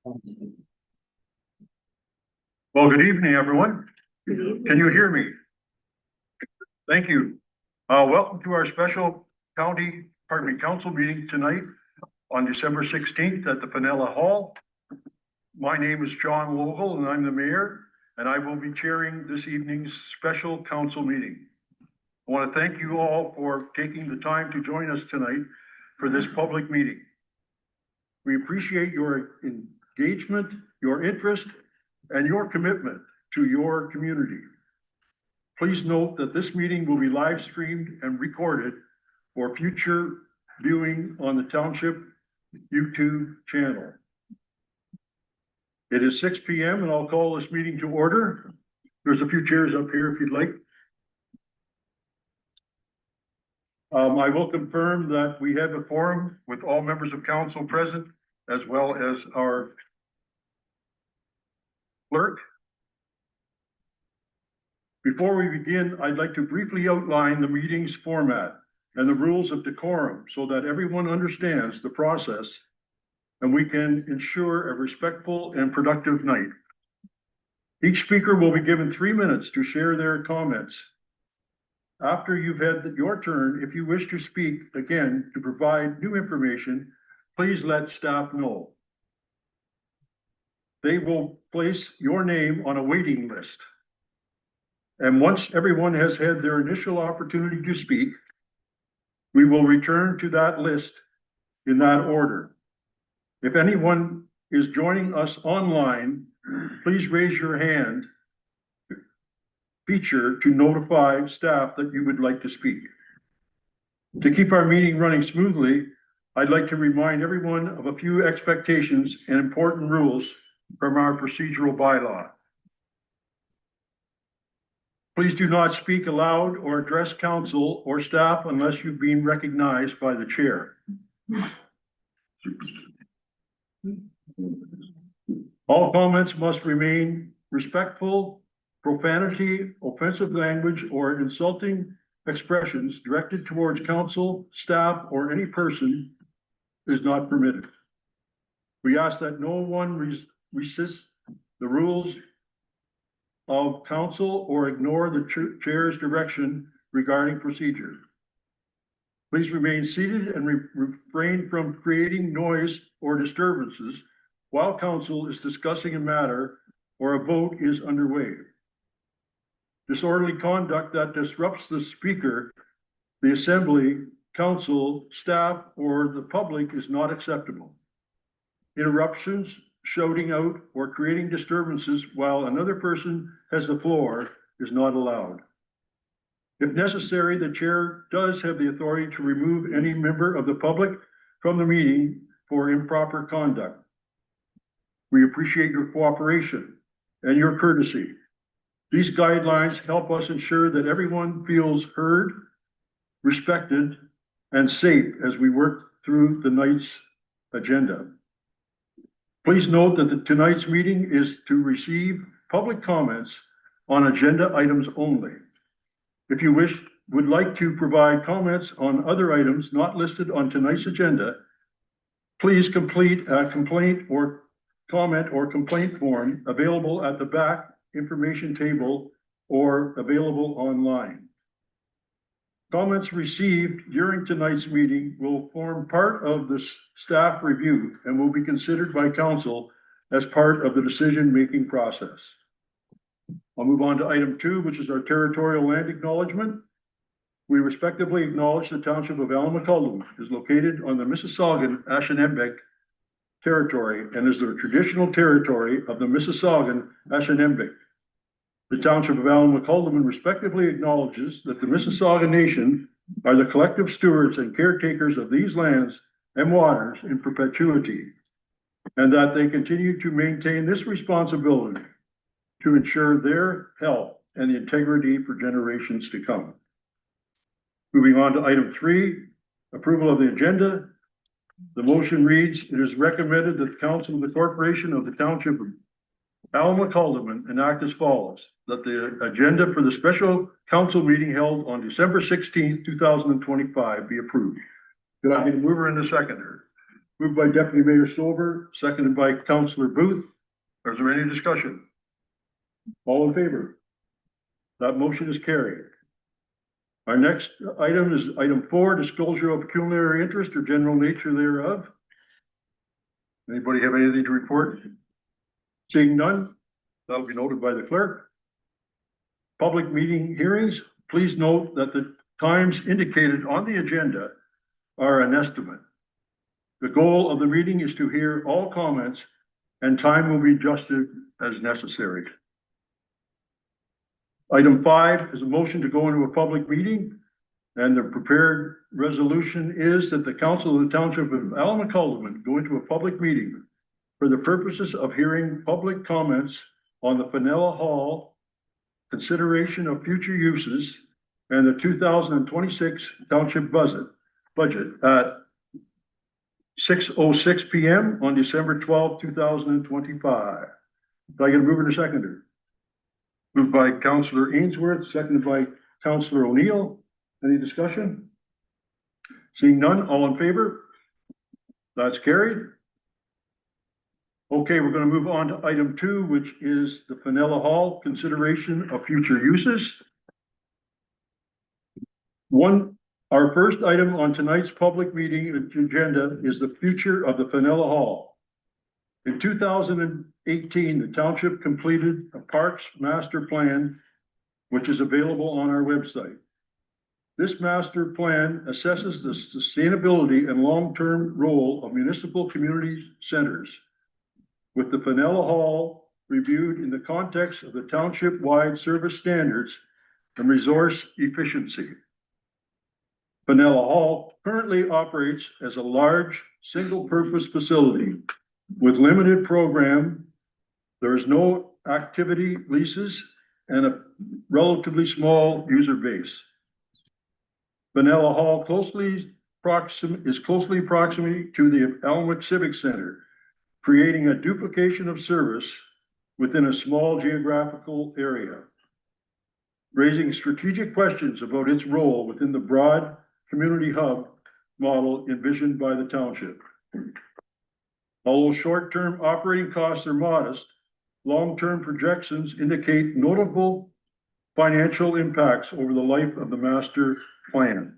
Well, good evening, everyone. Can you hear me? Thank you. Welcome to our special council meeting tonight on December 16th at the Pinella Hall. My name is John Vogel and I'm the mayor, and I will be chairing this evening's special council meeting. I want to thank you all for taking the time to join us tonight for this public meeting. We appreciate your engagement, your interest, and your commitment to your community. Please note that this meeting will be live streamed and recorded for future viewing on the Township YouTube channel. It is 6 p.m. and I'll call this meeting to order. There's a few chairs up here if you'd like. I will confirm that we have a quorum with all members of council present, as well as our clerk. Before we begin, I'd like to briefly outline the meeting's format and the rules of decorum so that everyone understands the process and we can ensure a respectful and productive night. Each speaker will be given 3 minutes to share their comments. After you've had your turn, if you wish to speak again to provide new information, please let staff know. They will place your name on a waiting list. And once everyone has had their initial opportunity to speak, we will return to that list in that order. If anyone is joining us online, please raise your hand feature to notify staff that you would like to speak. To keep our meeting running smoothly, I'd like to remind everyone of a few expectations and important rules from our procedural bylaw. Please do not speak aloud or address council or staff unless you've been recognized by the chair. All comments must remain respectful. Profanity, offensive language, or insulting expressions directed towards council, staff, or any person is not permitted. We ask that no one resist the rules of council or ignore the chair's direction regarding procedure. Please remain seated and refrain from creating noise or disturbances while council is discussing a matter or a vote is underway. Disorderly conduct that disrupts the speaker, the assembly, council, staff, or the public is not acceptable. Interruptions, shouting out, or creating disturbances while another person has the floor is not allowed. If necessary, the chair does have the authority to remove any member of the public from the meeting for improper conduct. We appreciate your cooperation and your courtesy. These guidelines help us ensure that everyone feels heard, respected, and safe as we work through the night's agenda. Please note that tonight's meeting is to receive public comments on agenda items only. If you would like to provide comments on other items not listed on tonight's agenda, please complete a complaint or comment or complaint form available at the back information table or available online. Comments received during tonight's meeting will form part of the staff review and will be considered by council as part of the decision-making process. I'll move on to item 2, which is our territorial land acknowledgement. We respectively acknowledge the township of Allen-McCullum is located on the Mississaugan-Ashaninbenk territory and is the traditional territory of the Mississaugan-Ashaninbenk. The township of Allen-McCullum respectively acknowledges that the Mississauga Nation are the collective stewards and caretakers of these lands and waters in perpetuity, and that they continue to maintain this responsibility to ensure their health and the integrity for generations to come. Moving on to item 3, approval of the agenda. The motion reads, it is recommended that the council of the corporation of the township of Allen-McCullum enact as follows, that the agenda for the special council meeting held on December 16th, 2025 be approved. Could I get a mover and a seconder? Moved by Deputy Mayor Stover, seconded by Councillor Booth. Is there any discussion? All in favor? That motion is carried. Our next item is item 4, disclosure of pecuniary interest or general nature thereof. Anybody have anything to report? Seeing none, that'll be noted by the clerk. Public meeting hearings, please note that the times indicated on the agenda are an estimate. The goal of the meeting is to hear all comments, and time will be adjusted as necessary. Item 5 is a motion to go into a public meeting, and the prepared resolution is that the Council of the Township of Allen-McAlderman go into a public meeting for the purposes of hearing public comments on the Fenella Hall, consideration of future uses, and the 2026 Township budget at 6:06 p.m. on December 12, 2025. Do I get a mover and a seconder? Moved by Councillor Ainsworth, seconded by Councillor O'Neill. Any discussion? Seeing none, all in favor? That's carried. Okay, we're going to move on to item 2, which is the Fenella Hall, consideration of future uses. Our first item on tonight's public meeting agenda is the future of the Fenella Hall. In 2018, the township completed a parks master plan, which is available on our website. This master plan assesses the sustainability and long-term role of municipal community centers, with the Fenella Hall reviewed in the context of the township-wide service standards and resource efficiency. Fenella Hall currently operates as a large, single-purpose facility with limited program. There is no activity leases and a relatively small user base. Fenella Hall is closely proximate to the Elmwood Civic Center, creating a duplication of service within a small geographical area, raising strategic questions about its role within the broad community hub model envisioned by the township. Although short-term operating costs are modest, long-term projections indicate notable financial impacts over the life of the master plan.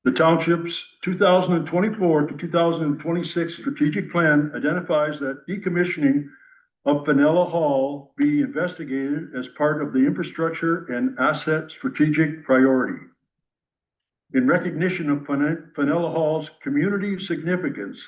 The township's 2024 to 2026 strategic plan identifies that decommissioning of Fenella Hall be investigated as part of the infrastructure and asset strategic priority. In recognition of Fenella Hall's community significance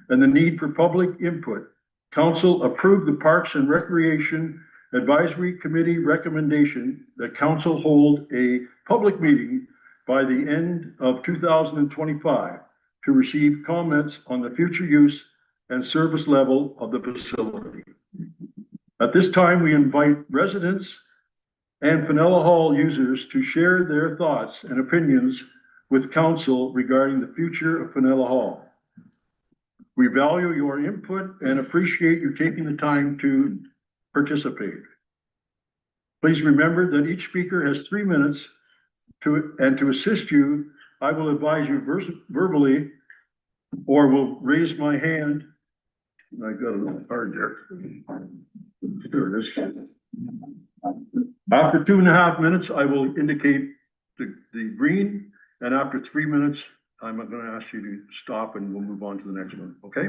and the need for public input, council approved the Parks and Recreation Advisory Committee recommendation that council hold a public meeting by the end of 2025 to receive comments on the future use and service level of the facility. At this time, we invite residents and Fenella Hall users to share their thoughts and opinions with council regarding the future of Fenella Hall. We value your input and appreciate you taking the time to participate. Please remember that each speaker has 3 minutes to assist you. I will advise you verbally or will raise my hand. I got a little card there. There it is. After 2.5 minutes, I will indicate the green, and after 3 minutes, I'm going to ask you to stop and we'll move on to the next one, okay?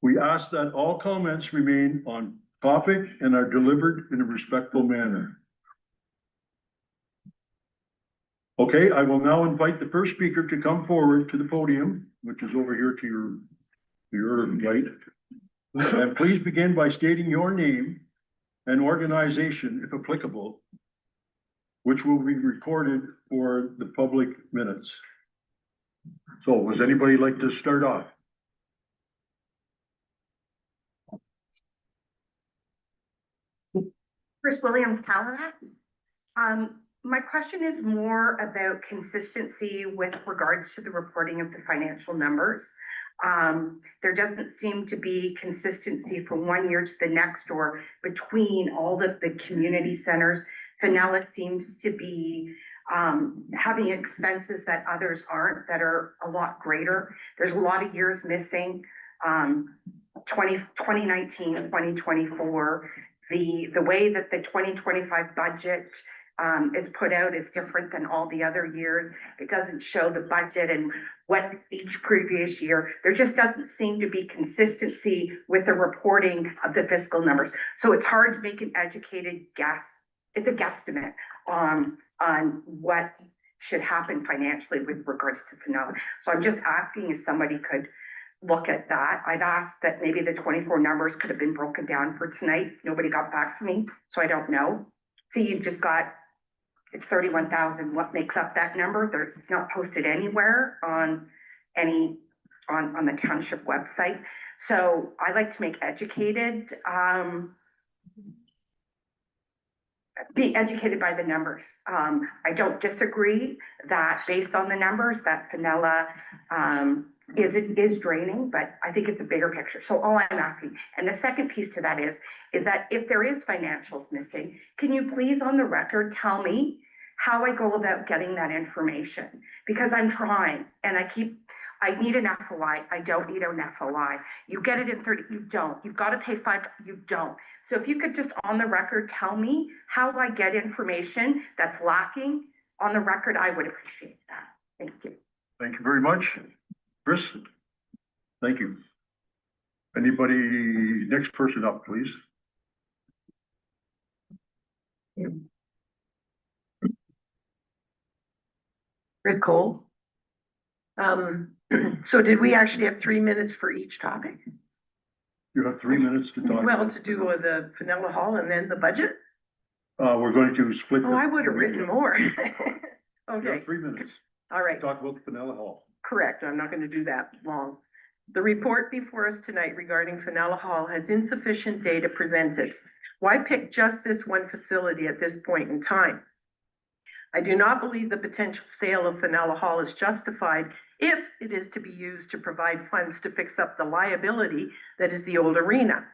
We ask that all comments remain on topic and are delivered in a respectful manner. Okay, I will now invite the first speaker to come forward to the podium, which is over here to your right. And please begin by stating your name and organization, if applicable, which will be recorded for the public minutes. So, would anybody like to start off? Chris Williams, Calumet. My question is more about consistency with regards to the reporting of the financial numbers. There doesn't seem to be consistency from one year to the next or between all the community centers. Fenella seems to be having expenses that others aren't, that are a lot greater. There's a lot of years missing. 2019, 2024, the way that the 2025 budget is put out is different than all the other years. It doesn't show the budget and what each previous year. There just doesn't seem to be consistency with the reporting of the fiscal numbers. So it's hard to make an educated guess. It's a guesstimate on what should happen financially with regards to Fenella. So I'm just asking if somebody could look at that. I've asked that maybe the 24 numbers could have been broken down for tonight. Nobody got back to me, so I don't know. See, you've just got, it's 31,000. What makes up that number? It's not posted anywhere on on the township website. So I like to make educated, be educated by the numbers. I don't disagree that based on the numbers that Fenella is draining, but I think it's a bigger picture. So all I'm asking, and the second piece to that is that if there is financials missing, can you please on the record tell me how I go about getting that information? Because I'm trying and I need an FOI. I don't need an FOI. You get it in 30, you don't. You've got to pay $5, you don't. So if you could just on the record tell me how I get information that's lacking on the record, I would appreciate that. Thank you. Thank you very much. Chris? Thank you. Anybody, next person up, please. Rick Cole. So did we actually have 3 minutes for each topic? You have 3 minutes to talk. Well, to do the Fenella Hall and then the budget? We're going to split. Oh, I would have written more. You Okay, have 3 minutes. all right, Talk about Fenella Hall. correct. I'm not going to do that long. The report before us tonight regarding Fenella Hall has insufficient data presented. Why pick just this one facility at this point in time? I do not believe the potential sale of Fenella Hall is justified if it is to be used to provide funds to fix up the liability that is the old arena.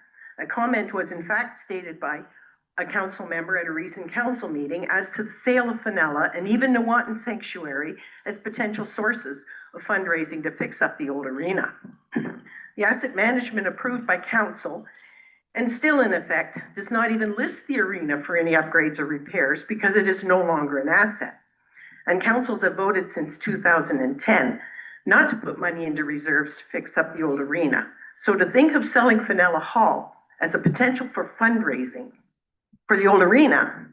A comment was in fact stated by a council member at a recent council meeting as to the sale of Fenella and even Newanton Sanctuary as potential sources of fundraising to fix up the old arena. The asset management approved by council and still in effect does not even list the arena for any upgrades or repairs because it is no longer an asset. And councils have voted since 2010 not to put money into reserves to fix up the old arena. So to think of selling Fenella Hall as a potential for fundraising for the old arena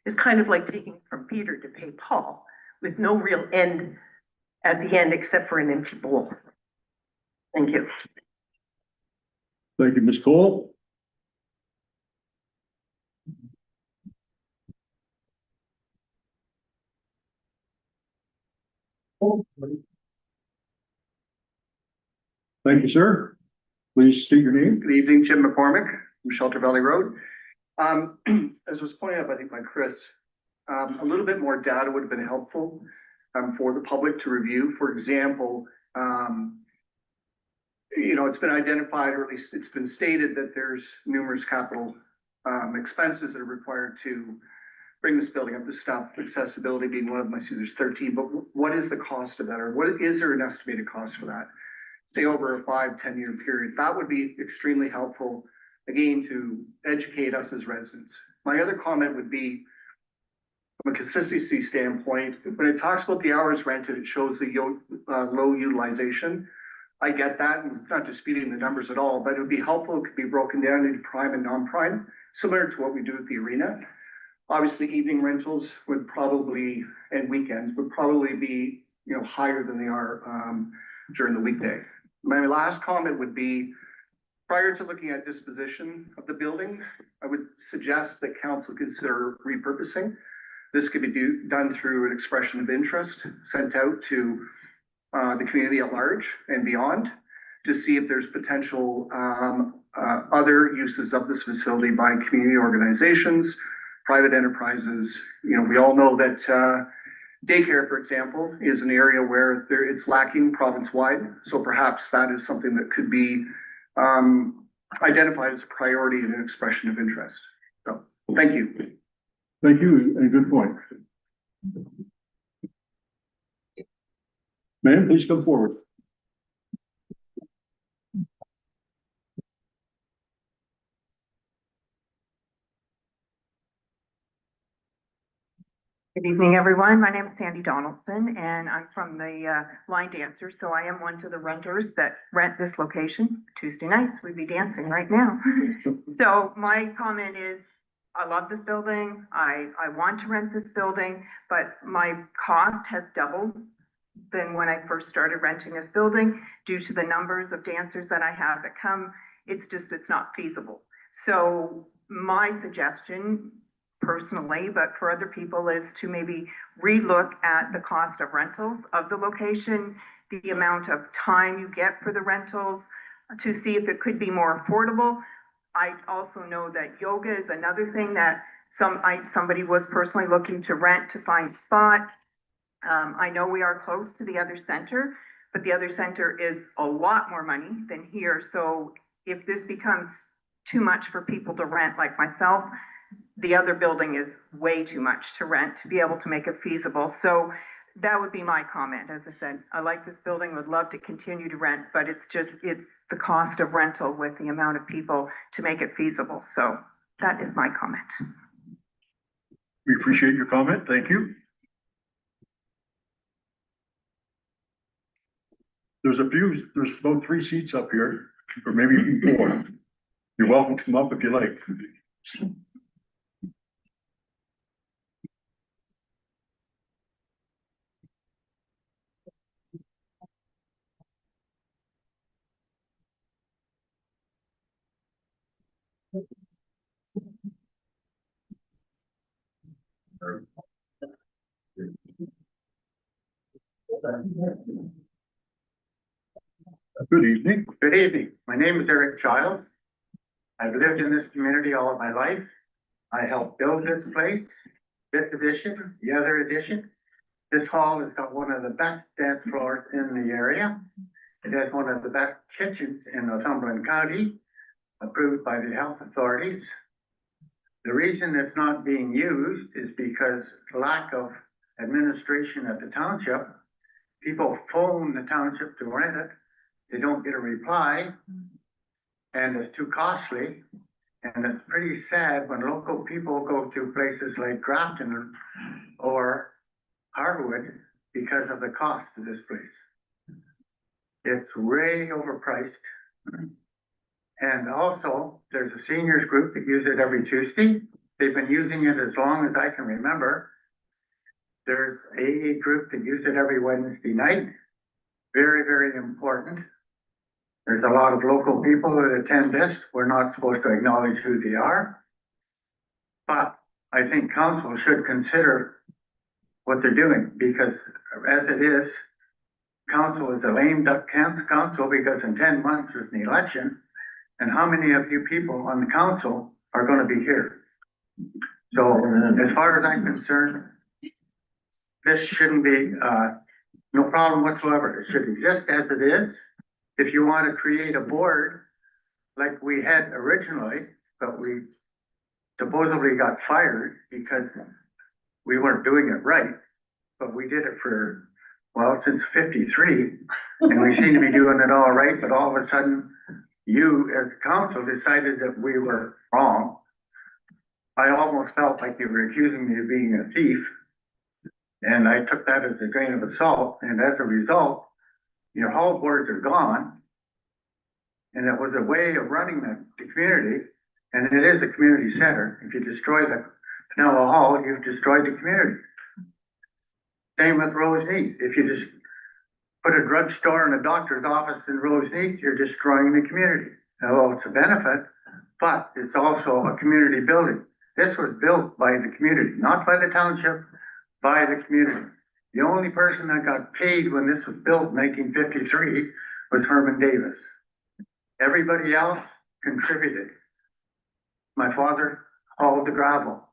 is kind of like taking from Peter to pay Paul with no real end at the end except for an empty bowl. Thank you. Thank you, Ms. Cole. Thank you, sir. Please state your name. Good evening, Jim McCormick from Shelter Valley Road. As was pointed out, I think by Chris, a little bit more data would have been helpful for the public to review. For example, it's been identified, or at least it's been stated that there's numerous capital expenses that are required to bring this building up to stuff, accessibility being one of them. I see there's 13, but what is the cost of that? Or what is there an estimated cost for that? Say over a 5-10 year period. That would be extremely helpful, again, to educate us as residents. My other comment would be, from a consistency standpoint, when it talks about the hours rented, it shows the low utilization. I get that, and not disputing the numbers at all, but it would be helpful. It could be broken down into prime and non-prime, similar to what we do at the arena. Obviously, evening rentals would probably, and weekends would probably be, higher than they are during the weekday. My last comment would be, prior to looking at disposition of the building, I would suggest that council consider repurposing. This could be done through an expression of interest sent out to the community at large and beyond to see if there's potential other uses of this facility by community organizations, private enterprises. We all know that daycare, for example, is an area where it's lacking province-wide. So perhaps that is something that could be identified as a priority and an expression of interest. So, thank you. Thank you, and good point. Ma'am, please come forward. Good evening, everyone. My name is Sandy Donaldson, and I'm from the Line Dancers. So I am one of the renters that rent this location. Tuesday nights, we'd be dancing right now. So my comment is, I love this building. I want to rent this building, but my cost has doubled than when I first started renting this building due to the numbers of dancers that I have that come. It's not feasible. So my suggestion personally, but for other people, is to maybe relook at the cost of rentals of the location, the amount of time you get for the rentals, to see if it could be more affordable. I also know that yoga is another thing that somebody was personally looking to rent to find spot. I know we are close to the other center, but the other center is a lot more money than here. So if this becomes too much for people to rent, like myself, the other building is way too much to rent to be able to make it feasible. So that would be my comment. As I said, I like this building, would love to continue to rent, but it's the cost of rental with the amount of people to make it feasible. So that is my comment. We appreciate your comment. Thank you. There's about 3 seats up here, or maybe even 4. You're welcome to come up if you like. Good evening. Good evening. My name is Eric Child. I've lived in this community all of my life. I helped build this place, this addition, the other addition. This hall has got one of the best dance floors in the area. It has one of the best kitchens in Northumberland County, approved by the health authorities. The reason it's not being used is because lack of administration at the township. People phone the township to rent it. They don't get a reply, and it's too costly. And it's pretty sad when local people go to places like Grafton or Harwood because of the cost of this place. It's way overpriced. And also, there's a seniors group that use it every Tuesday. They've been using it as long as I can remember. There's AA group that use it every Wednesday night. Very, very important. There's a lot of local people that attend this. We're not supposed to acknowledge who they are. But I think council should consider what they're doing, because as it is, council is a lame duck council, because in 10 months there's an election. And how many of you people on the council are going to be here? So as far as I'm concerned, this shouldn't be no problem whatsoever. It should exist as it is. If you want to create a board like we had originally, but we supposedly got fired because we weren't doing it right, but we did it for, well, since 53, and we seem to be doing it all right, but all of a sudden you as council decided that we were wrong. I almost felt like you were accusing me of being a thief, and I took that as a grain of salt, and as a result, your hall boards are gone. And it was a way of running the community, and it is a community center. If you destroy the Pinella Hall, you've destroyed the community. Same with Roseneath. If you just put a drugstore and a doctor's office in Roseneath, you're destroying the community. Now, it's a benefit, but it's also a community building. This was built by the community, not by the township, by the community. The only person that got paid when this was built in 1953 was Herman Davis. Everybody else contributed. My father hauled the gravel.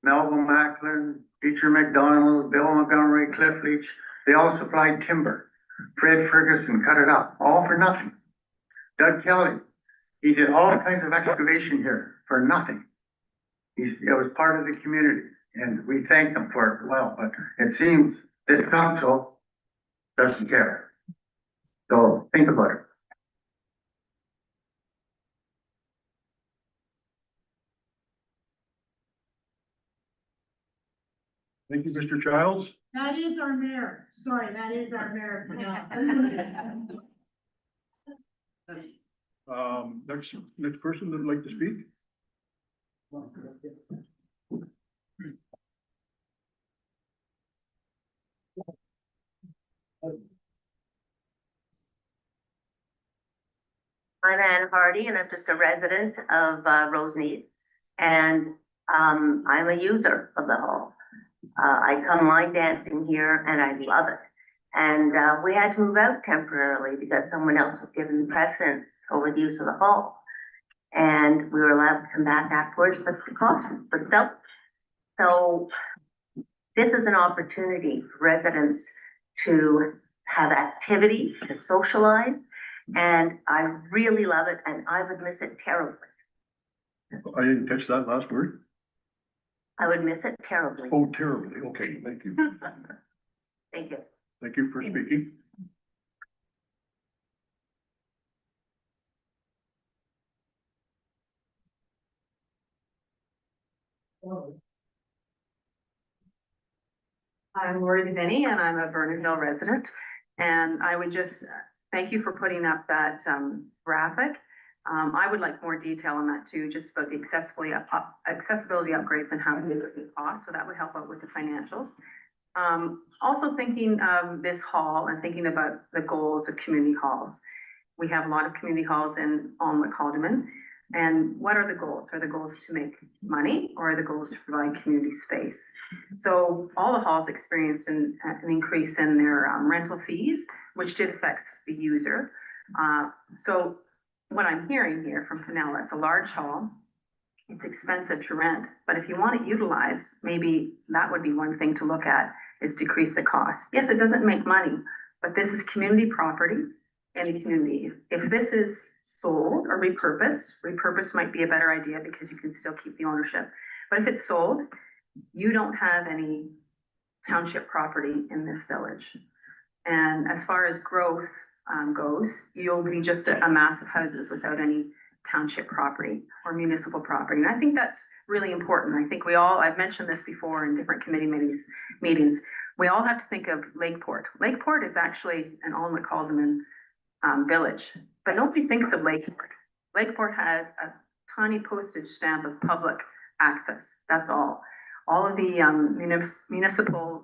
Melville Macklin, Beecher McDonald, Bill Montgomery, Cliff Leach, they all supplied timber. Fred Ferguson cut it up, all for nothing. Doug Kelly, he did all kinds of excavation here for nothing. it was part of the community, and we thank them for it well, but it seems this council doesn't care. So think about it. Thank you, Mr. Childs. That is our mayor. Sorry, that is our mayor. Next person that'd like to speak? I'm Ann Hardy and I'm just a resident of Rosemead. And I'm a user of the hall. I come line dancing here and I love it. And we had to move out temporarily because someone else was given precedence over the use of the hall. And we were allowed to come back afterwards, but the cost was doubled. So this is an opportunity for residents to have activity, to socialize. And I really love it and I would miss it terribly. I didn't catch that last word. I would miss it terribly. Oh, terribly. Okay, thank you. Thank you. Thank you for speaking. I'm Lori Devaney and I'm a Vernonville resident. And I would just thank you for putting up that graphic. I would like more detail on that too, just about the accessibility upgrades and how much it costs. So that would help out with the financials. Also thinking of this hall and thinking about the goals of community halls. We have a lot of community halls in Alnwick-Haldeman. And what are the goals? Are the goals to make money or are the goals to provide community space? So all the halls experienced an increase in their rental fees, which did affect the user. So what I'm hearing here from Fenella, it's a large hall. It's expensive to rent, but if you want it utilized, maybe that would be one thing to look at is decrease the cost. Yes, it doesn't make money, but this is community property in the community. If this is sold or repurposed might be a better idea because you can still keep the ownership. But if it's sold, you don't have any township property in this village. And as far as growth goes, you'll be just a mass of houses without any township property or municipal property. And I think that's really important. I think I've mentioned this before in different committee meetings. We all have to think of Lakeport. Lakeport is actually an Alnwick-Haldeman village, but nobody thinks of Lakeport. Lakeport has a tiny postage stamp of public access. That's all. All of the municipal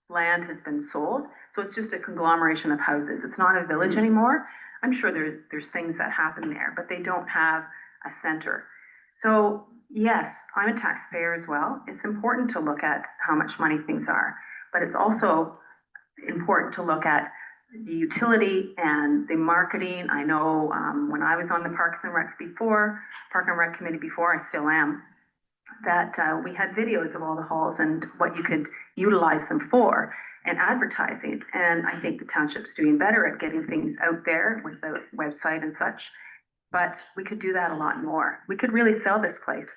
land has been sold, so it's just a conglomeration of houses. It's not a village anymore. I'm sure there's things that happen there, but they don't have a center. So yes, I'm a taxpayer as well. It's important to look at how much money things are, but it's also important to look at the utility and the marketing. I know when I was on the Park and Rec committee before, I still am, that we had videos of all the halls and what you could utilize them for and advertising. And I think the township's doing better at getting things out there with the website and such, but we could do that a lot more. We could really sell this place.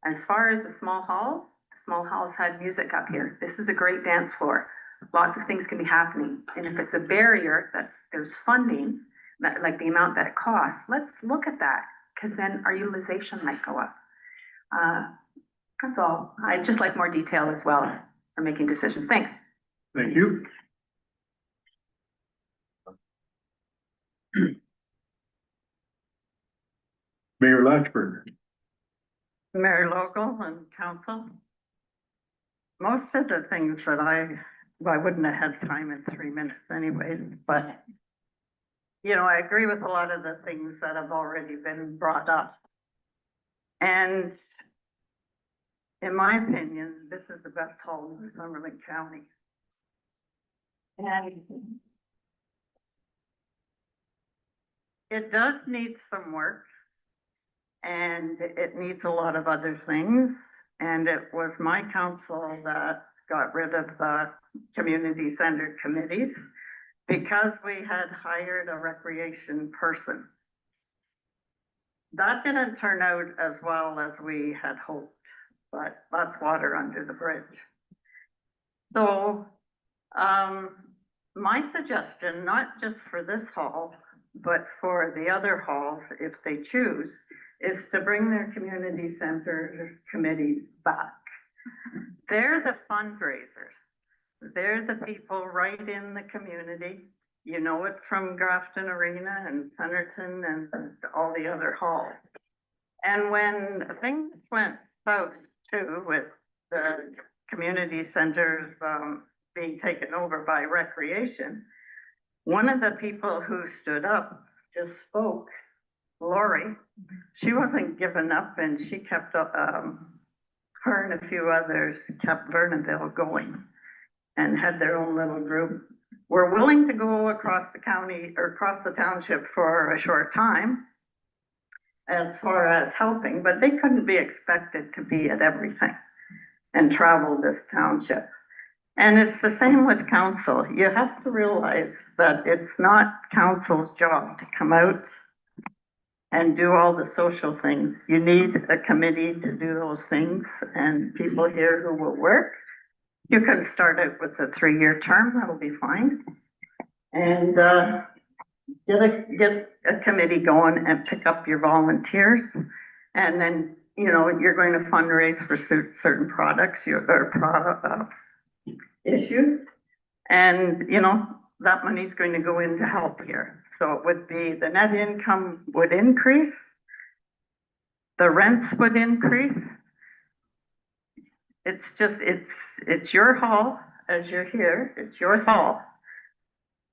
As far as the small halls had music up here. This is a great dance floor. Lots of things can be happening. And if it's a barrier that there's funding, like the amount that it costs, let's look at that, because then our utilization might go up. That's all. I'd just like more detail as well for making decisions. Thanks. Thank you. Mayor Latchford. Mayor Local and council. Most of the things that I wouldn't have had time in 3 minutes anyways, but I agree with a lot of the things that have already been brought up. And in my opinion, this is the best hall in Cumberland County. And it does need some work and it needs a lot of other things. And it was my council that got rid of the community center committees because we had hired a recreation person. That didn't turn out as well as we had hoped. but that's water under the bridge. So, my suggestion, not just for this hall, but for the other halls, if they choose, is to bring their community center committees back. They're the fundraisers. They're the people right in the community. You know it from Grafton Arena and Centerton and all the other halls. And when things went south too, with the community centers, being taken over by recreation, one of the people who stood up just spoke, Lori. She wasn't giving up and she kept, her and a few others kept Vernonville going and had their own little group. Were willing to go across the county or across the township for a short time as far as helping, but they couldn't be expected to be at everything and travel this township. And it's the same with council. You have to realize that it's not council's job to come out and do all the social things. You need a committee to do those things and people here who will work. You can start out with a 3-year term, that'll be fine. And get a committee going and pick up your volunteers. And then, you know, you're going to fundraise for certain products, issues. And, you know, that money's going to go in to help here. So it would be the net income would increase. The rents would increase. It's just, it's your hall as you're here. It's your hall.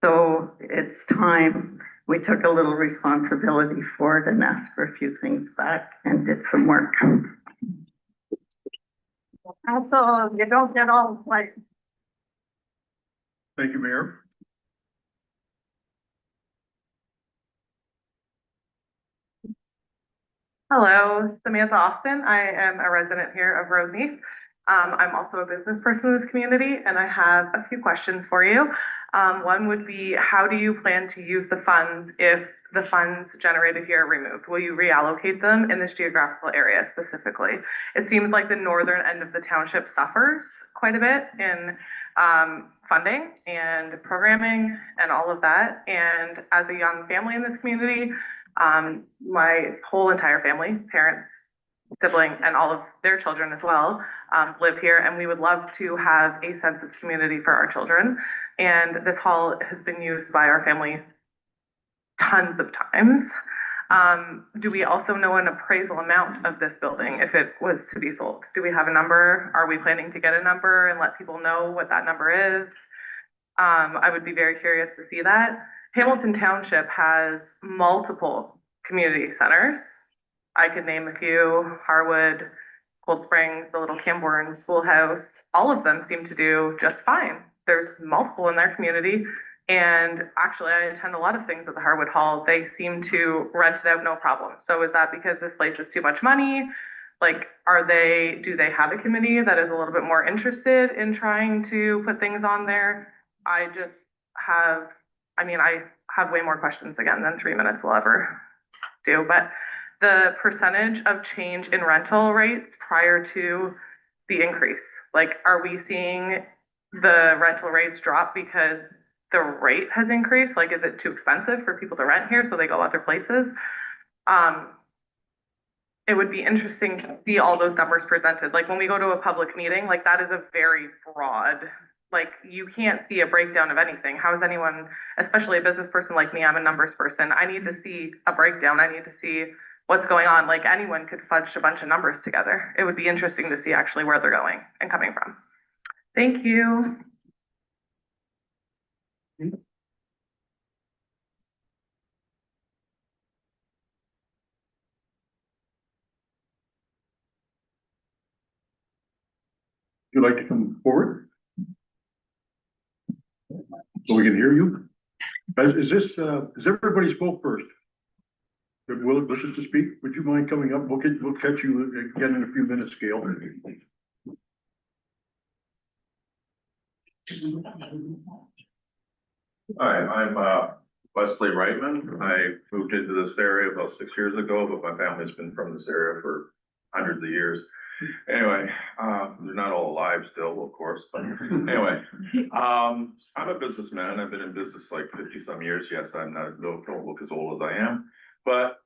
So it's time we took a little responsibility for it and asked for a few things back and did some work. Also, you don't get all like. Thank you, Mayor. Hello, Samantha Austin. I am a resident here of Roseneath. I'm also a business person in this community, and I have a few questions for you. One would be, how do you plan to use the funds if the funds generated here are removed? Will you reallocate them in this geographical area specifically? It seems like the northern end of the township suffers quite a bit in funding and programming and all of that. And as a young family in this community, my whole entire family, parents, sibling, and all of their children as well, live here, and we would love to have a sense of community for our children. And this hall has been used by our family tons of times. Do we also know an appraisal amount of this building if it was to be sold? Do we have a number? Are we planning to get a number and let people know what that number is? I would be very curious to see that. Hamilton Township has multiple community centers. I could name a few: Harwood, Cold Springs, the little Camborne Schoolhouse. All of them seem to do just fine. There's multiple in their community. And actually, I attend a lot of things at the Harwood Hall. They seem to rent it out no problem. So is that because this place is too much money? Like, do they have a committee that is a little bit more interested in trying to put things on there? I have way more questions again than 3 minutes will ever do, but the percentage of change in rental rates prior to the increase, like, are we seeing the rental rates drop because the rate has increased? Like, is it too expensive for people to rent here so they go other places? It would be interesting to see all those numbers presented. Like, when we go to a public meeting, like, that is a very broad, like, you can't see a breakdown of anything. How is anyone, especially a business person like me, I'm a numbers person, I need to see a breakdown. I need to see what's going on. Like, anyone could fudge a bunch of numbers together. It would be interesting to see actually where they're going and coming from. Thank you. Would you like to come forward? So we can hear you? Is everybody spoke first? Will wishes to speak? Would you mind coming up? We'll catch you again in a few minutes, Gail. Hi, I'm Wesley Reitman. I moved into this area about 6 years ago, but my family's been from this area for hundreds of years. Anyway, they're not all alive still, of course, but anyway. I'm a businessman. I've been in business like 50-some years. Yes, I'm not, don't look as old as I am, but,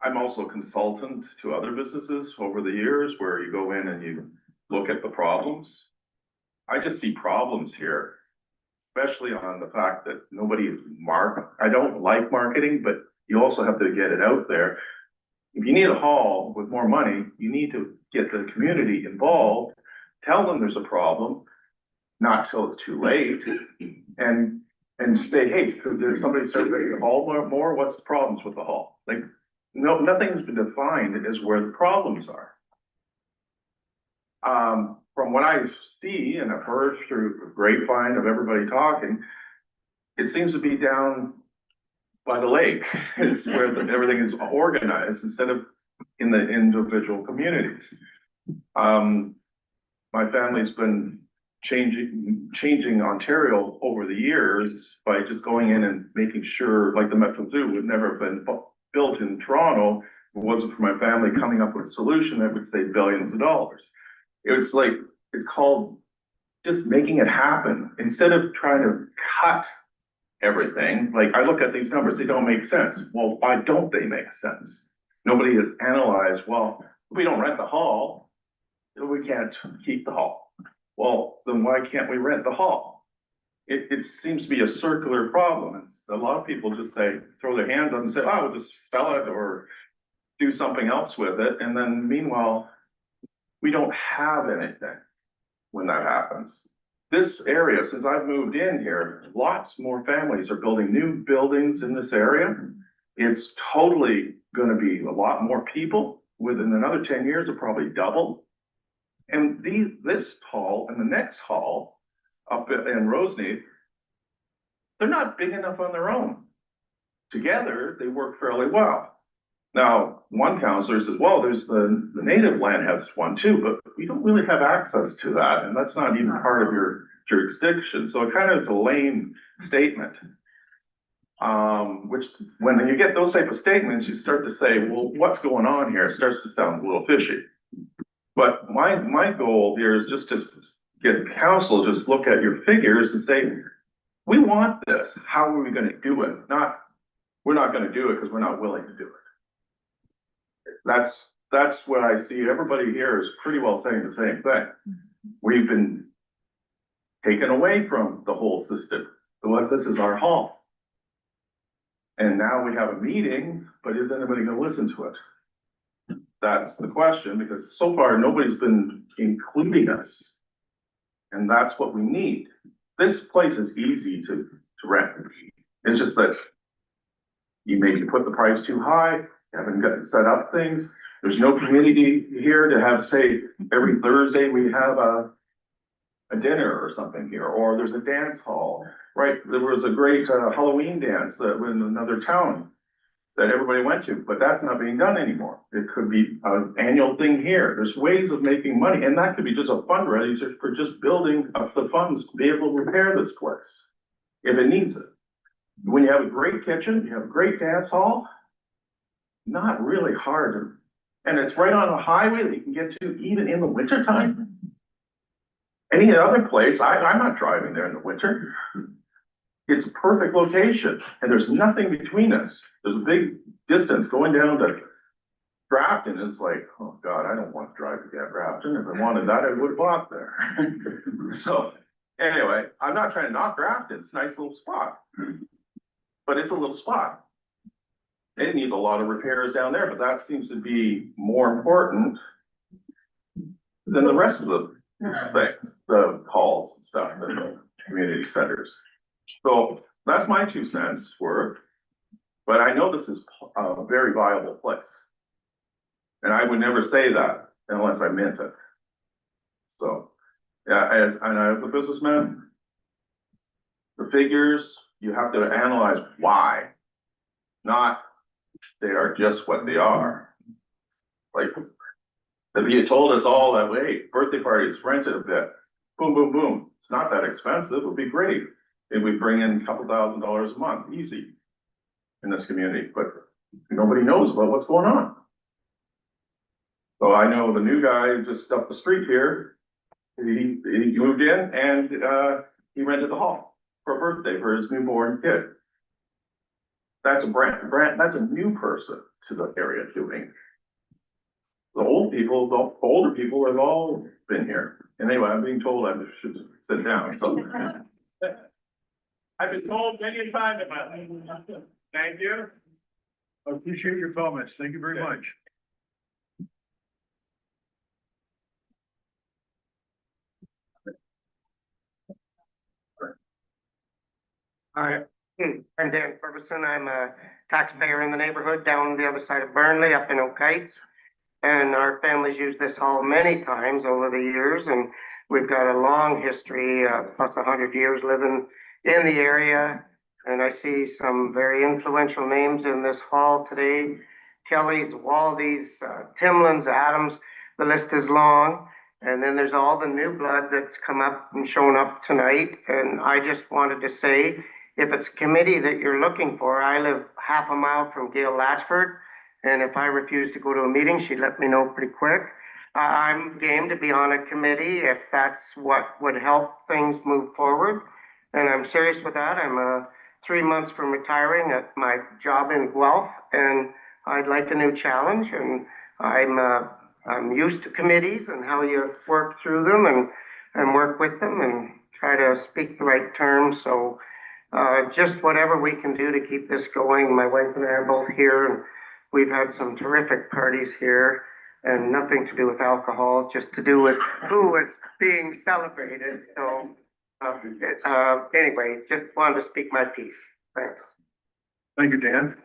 I'm also a consultant to other businesses over the years where you go in and you look at the problems. I just see problems here, especially on the fact that nobody is I don't like marketing, but you also have to get it out there. If you need a hall with more money, you need to get the community involved, tell them there's a problem, not till it's too late, and say, hey, could there somebody start making a hall more? What's the problems with the hall? Like, no, nothing's been defined as where the problems are. From what I see and I've heard through the grapevine of everybody talking, it seems to be down by the lake. It's where everything is organized instead of in the individual communities. My family's been changing Ontario over the years by just going in and making sure, like the Metro Zoo would never have been built in Toronto. If it wasn't for my family coming up with a solution that would save billions of dollars. It was like, it's called just making it happen instead of trying to cut everything. Like, I look at these numbers, they don't make sense. Well, why don't they make sense? Nobody has analyzed, well, we don't rent the hall, we can't keep the hall. Well, then why can't we rent the hall? It seems to be a circular problem. A lot of people just say, throw their hands up and say, oh, we'll just sell it or do something else with it. And then meanwhile, we don't have anything when that happens. This area, since I've moved in here, lots more families are building new buildings in this area. It's totally gonna be a lot more people. Within another 10 years, it'll probably double. And this hall and the next hall up in Roseneath, they're not big enough on their own. Together, they work fairly well. Now, one counselor says, well, there's the native land has one too, but we don't really have access to that. And that's not even part of your jurisdiction. So it kind of is a lame statement. Which when you get those type of statements, you start to say, well, what's going on here? It starts to sound a little fishy. But my goal here is just to get council, just look at your figures and say, we want this. How are we going to do it? We're not going to do it because we're not willing to do it. That's what I see. Everybody here is pretty well saying the same thing. We've been taken away from the whole system. This is our hall. And now we have a meeting, but is anybody going to listen to it? That's the question, because so far nobody's been including us. And that's what we need. This place is easy to rent. It's just that you maybe put the price too high, you haven't got set up things. There's no community here to have, say, every Thursday we have a dinner or something here, or there's a dance hall, right? There was a great Halloween dance that was in another town that everybody went to, but that's not being done anymore. It could be an annual thing here. There's ways of making money, and that could be just a fundraiser for just building up the funds to be able to repair this place if it needs it. When you have a great kitchen, you have a great dance hall, not really hard, and it's right on a highway that you can get to even in the wintertime. Any other place, I'm not driving there in the winter. It's a perfect location, and there's nothing between us. There's a big distance going down to Grafton. Is like, oh God, I don't want to drive to Grafton. If I wanted that, I would have bought there. So anyway, I'm not trying to knock Grafton. It's a nice little spot, but it's a little spot. It needs a lot of repairs down there, but that seems to be more important than the rest of the things, the halls and stuff, and the community centers. So that's my 2 cents worth, but I know this is a very viable place. And I would never say that unless I meant it. So, yeah, as a businessman, the figures, you have to analyze why, not they are just what they are. Like, if you told us all that, hey, birthday parties, rented a bit, boom, boom, boom, it's not that expensive, it would be great. If we bring in a couple $1,000s a month, easy in this community, but nobody knows about what's going on. So I know the new guy just up the street here, he moved in and, he rented the hall for a birthday for his newborn kid. That's that's a new person to the area doing. The older people have all been here. And anyway, I'm being told I should sit down, so. I've been told many times about it. Thank you. I appreciate your comments. Thank you very much. Hi, I'm Dan Ferguson. I'm a taxpayer in the neighborhood down the other side of Burnley, up in Oak Heights. And our family's used this hall many times over the years, and we've got a long history, plus 100 years living in the area. And I see some very influential names in this hall today. Kelly's, Waldy's, Timlin's, Adams, the list is long. And then there's all the new blood that's come up and shown up tonight. And I just wanted to say, if it's a committee that you're looking for, I live half a mile from Gail Latchford. And if I refuse to go to a meeting, she'd let me know pretty quick. I'm game to be on a committee if that's what would help things move forward. And I'm serious with that. I'm 3 months from retiring at my job in Guelph, and I'd like a new challenge. And I'm used to committees and how you work through them and work with them and try to speak the right terms. So just whatever we can do to keep this going. My wife and I are both here, and we've had some terrific parties here, and nothing to do with alcohol, just to do with who was being celebrated. So anyway, just wanted to speak my piece. Thanks. Thank you, Dan.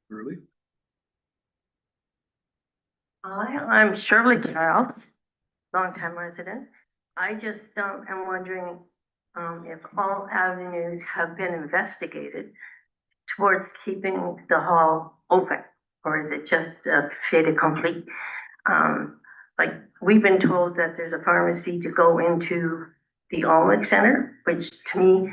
Really? Hi, I'm Shirley Charles, longtime resident. I just am wondering if all avenues have been investigated towards keeping the hall open, or is it just a fait accompli? Like, we've been told that there's a pharmacy to go into the Almond Center, which to me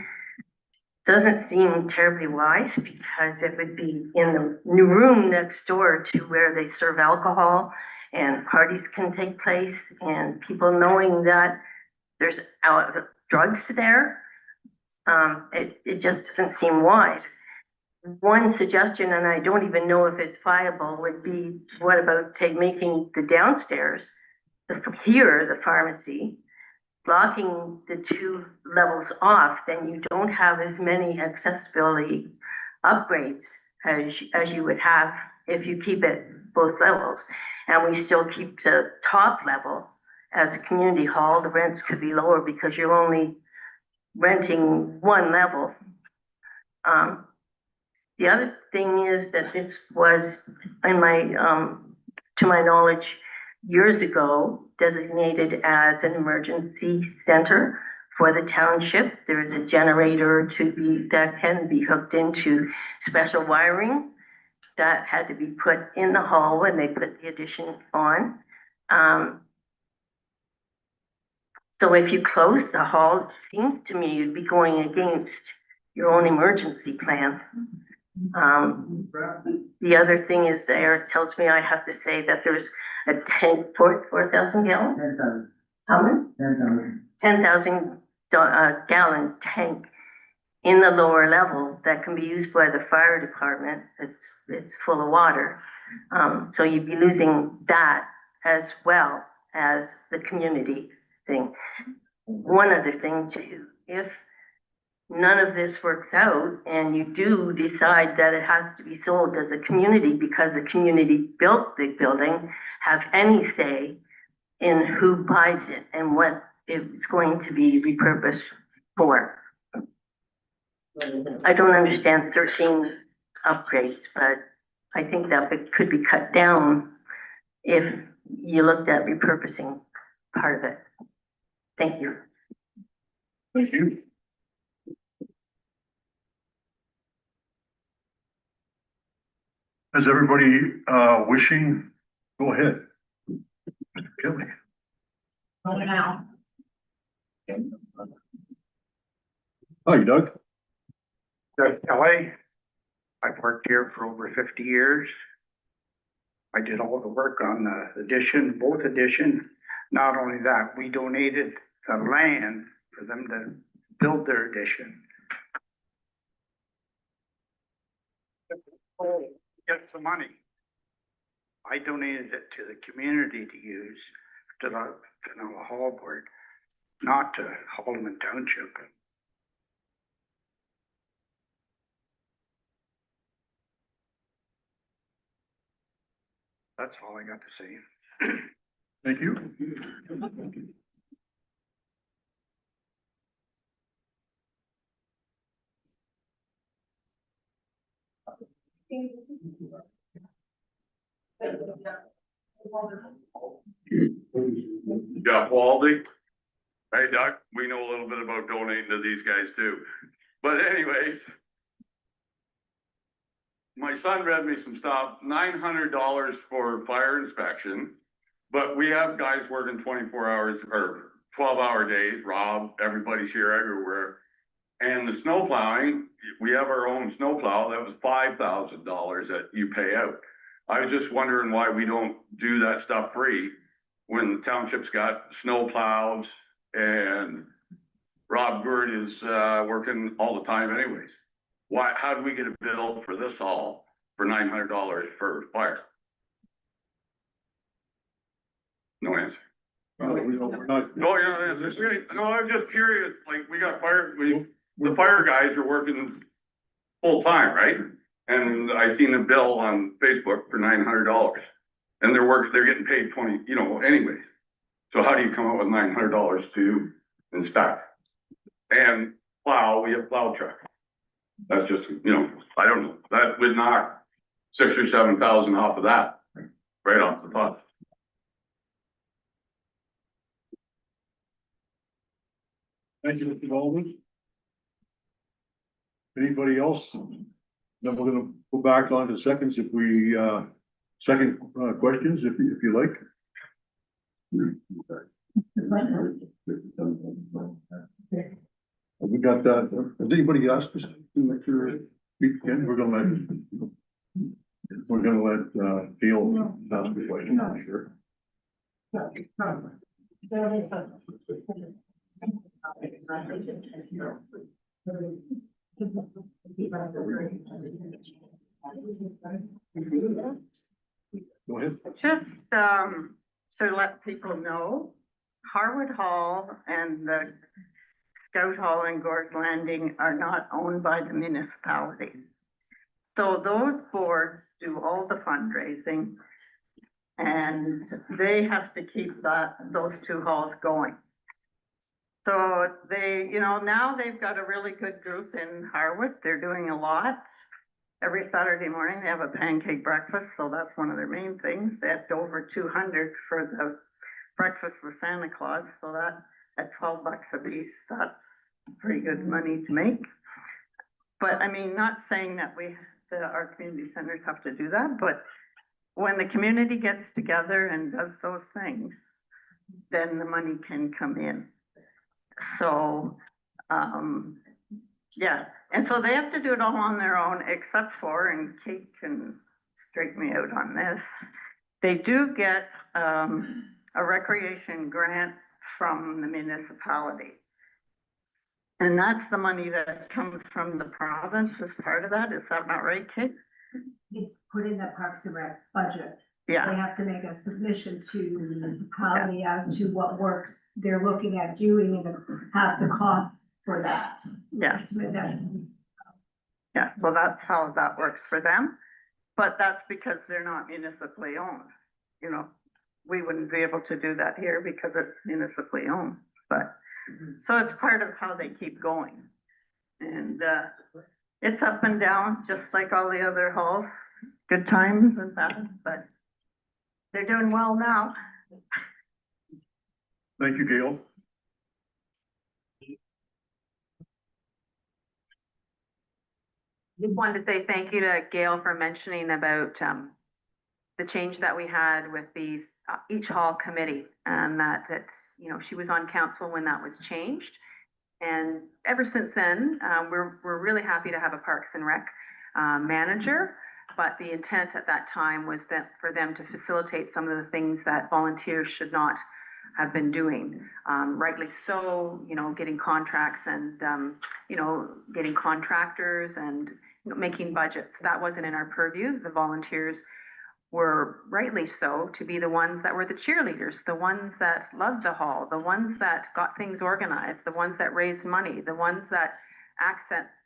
doesn't seem terribly wise, because it would be in the new room next door to where they serve alcohol and parties can take place, and people knowing that there's drugs there. It just doesn't seem wise. One suggestion, and I don't even know if it's viable, would be, what about making the downstairs, the pharmacy, blocking the 2 levels off, then you don't have as many accessibility upgrades as you would have if you keep it both levels. And we still keep the top level as a community hall. The rents could be lower because you're only renting 1 level. The other thing is that this was, in my, to my knowledge, years ago, designated as an emergency center for the township. There is a generator that can be hooked into special wiring that had to be put in the hall when they put the addition on. So if you close the hall, it seems to me you'd be going against your own emergency plan. The other thing is, Eric tells me I have to say that there's a tank, 4,000 gallon? 10,000. How many? 10,000 gallon tank in the lower level that can be used by the fire department. It's full of water. So you'd be losing that as well as the community thing. One other thing too, if none of this works out and you do decide that it has to be sold, as a community, because the community built the building, have any say in who buys it and what it's going to be repurposed for? I don't understand 13 upgrades, but I think that could be cut down if you looked at repurposing part of it. Thank you. Thank you. Is everybody wishing? Go ahead. Mr. Kelly. Oh, now. Hi, Doug. Doug Kelly, I've worked here for over 50 years. I did all the work on the addition, both addition. Not only that, we donated the land for them to build their addition. Get some money. I donated it to the community to use, to the Fenella Hall Board, not to Haldeman Township. That's all I got to say. Thank you. Jeff Waldy. Hey Doug, we know a little bit about donating to these guys too. But anyways, my son read me some stuff, $900 for fire inspection. But we have guys working 24 hours or 12-hour days, Rob, everybody's here everywhere. And the snow plowing, we have our own snow plow, that was $5,000 that you pay out. I was just wondering why we don't do that stuff free when the township's got snow plows and Rob Gord is working all the time anyways. Why, how do we get a bill for this all for $900 for fire? No answer. We're not. No, it's really, no, I'm just curious, like, we got the fire guys are working full time, right? And I seen a bill on Facebook for $900. And they're getting paid 20, anyways. So how do you come up with $900 to inspect? And plow, we have plow truck. That's just, I don't know, that would knock 6,000 or 7,000 off of that, right off the top. Thank you, Mr. Baldwin. Anybody else? Then we're gonna go back on to seconds if we, second, questions if you like. We got, has anybody asked us to make sure we can, we're gonna let Gail ask the question, I'm sure. Go ahead. Just, to let people know, Harwood Hall and the Scout Hall and Gore's Landing are not owned by the municipality. So those boards do all the fundraising and they have to keep those two halls going. So they, now they've got a really good group in Harwood. They're doing a lot. Every Saturday morning, they have a pancake breakfast, so that's one of their main things. They had over 200 for the breakfast with Santa Claus, so that at $12 a piece, that's pretty good money to make. But I mean, not saying that our community centers have to do that, but when the community gets together and does those things, then the money can come in. So, yeah, and so they have to do it all on their own, except for, and Kate can straighten me out on this, they do get a recreation grant from the municipality. And that's the money that comes from the province as part of that. Is that not right, Kate? It's put in the Parks and Rec budget. Yeah. They have to make a submission to the municipality as to what works they're looking at doing and have the cost for that. Yeah. Yeah, well, that's how that works for them, but that's because they're not municipally owned. We wouldn't be able to do that here because it's municipally owned, but, so it's part of how they keep going. And, it's up and down, just like all the other halls, good times and bad, but they're doing well now. Thank you, Gail. Just wanted to say thank you to Gail for mentioning about the change that we had with these each hall committee, and that she was on council when that was changed, and ever since then we're really happy to have a Parks and Rec. manager. But the intent at that time was that for them to facilitate some of the things that volunteers should not have been doing. Rightly so, you know, getting contracts and, you know, getting contractors and making budgets. That wasn't in our purview. The volunteers were rightly so to be the ones that were the cheerleaders, the ones that loved the hall, the ones that got things organized, the ones that raised money, the ones that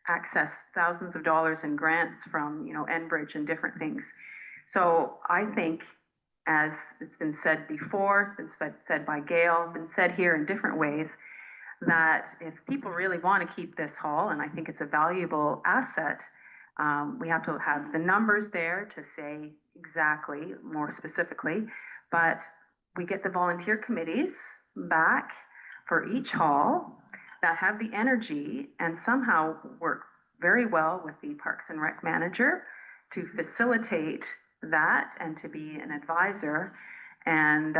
access thousands of dollars in grants from, you know, Enbridge and different things. So I think, as it's been said before, it's been said by Gail, been said here in different ways, that if people really want to keep this hall, and I think it's a valuable asset, we have to have the numbers there to say exactly, more specifically, but we get the volunteer committees back for each hall that have the energy and somehow work very well with the Parks and Rec manager to facilitate that and to be an advisor and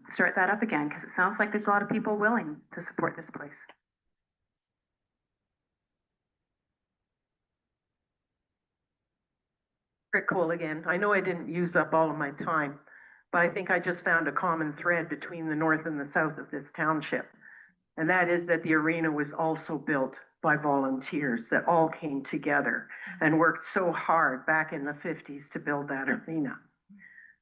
start that up again, because it sounds like there's a lot of people willing to support this place. Rick Cole again. I know I didn't use up all of my time, but I think I just found a common thread between the north and the south of this township. And that is that the arena was also built by volunteers that all came together and worked so hard back in the 50s to build that arena.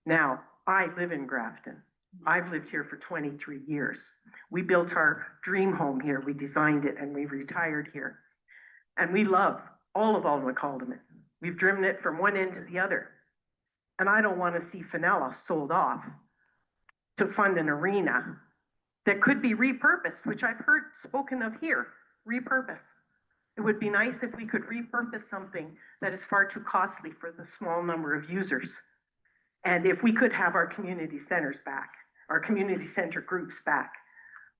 Now, I live in Grafton. I've lived here for 23 years. We built our dream home here. We designed it and we retired here. And we love all of Alma-Calderman. We've driven it from one end to the other. And I don't want to see Fenella sold off to fund an arena that could be repurposed, which I've heard spoken of here, repurpose. It would be nice if we could repurpose something that is far too costly for the small number of users. And if we could have our community centers back, our community center groups back,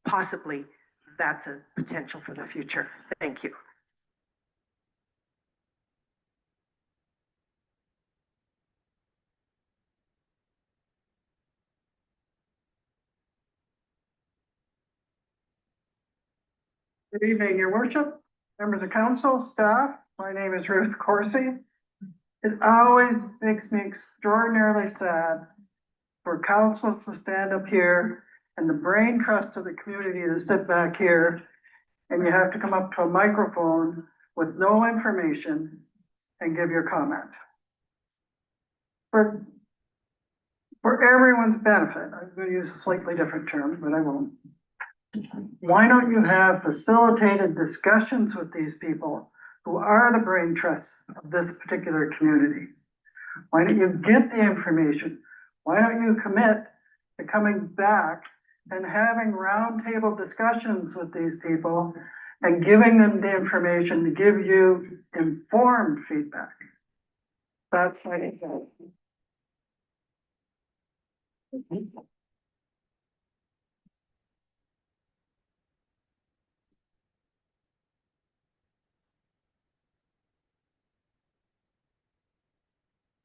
possibly that's a potential for the future. Thank you. Good evening, your worship, members of council, staff. My name is Ruth Corsi. It always makes me extraordinarily sad for councils to stand up here and the brain trust of the community to sit back here and you have to come up to a microphone with no information and give your comment. For everyone's benefit, I'm going to use a slightly different term, but I won't. Why don't you have facilitated discussions with these people who are the brain trusts of this particular community? Why don't you get the information? Why don't you commit to coming back and having roundtable discussions with these people and giving them the information to give you informed feedback? That's my intent.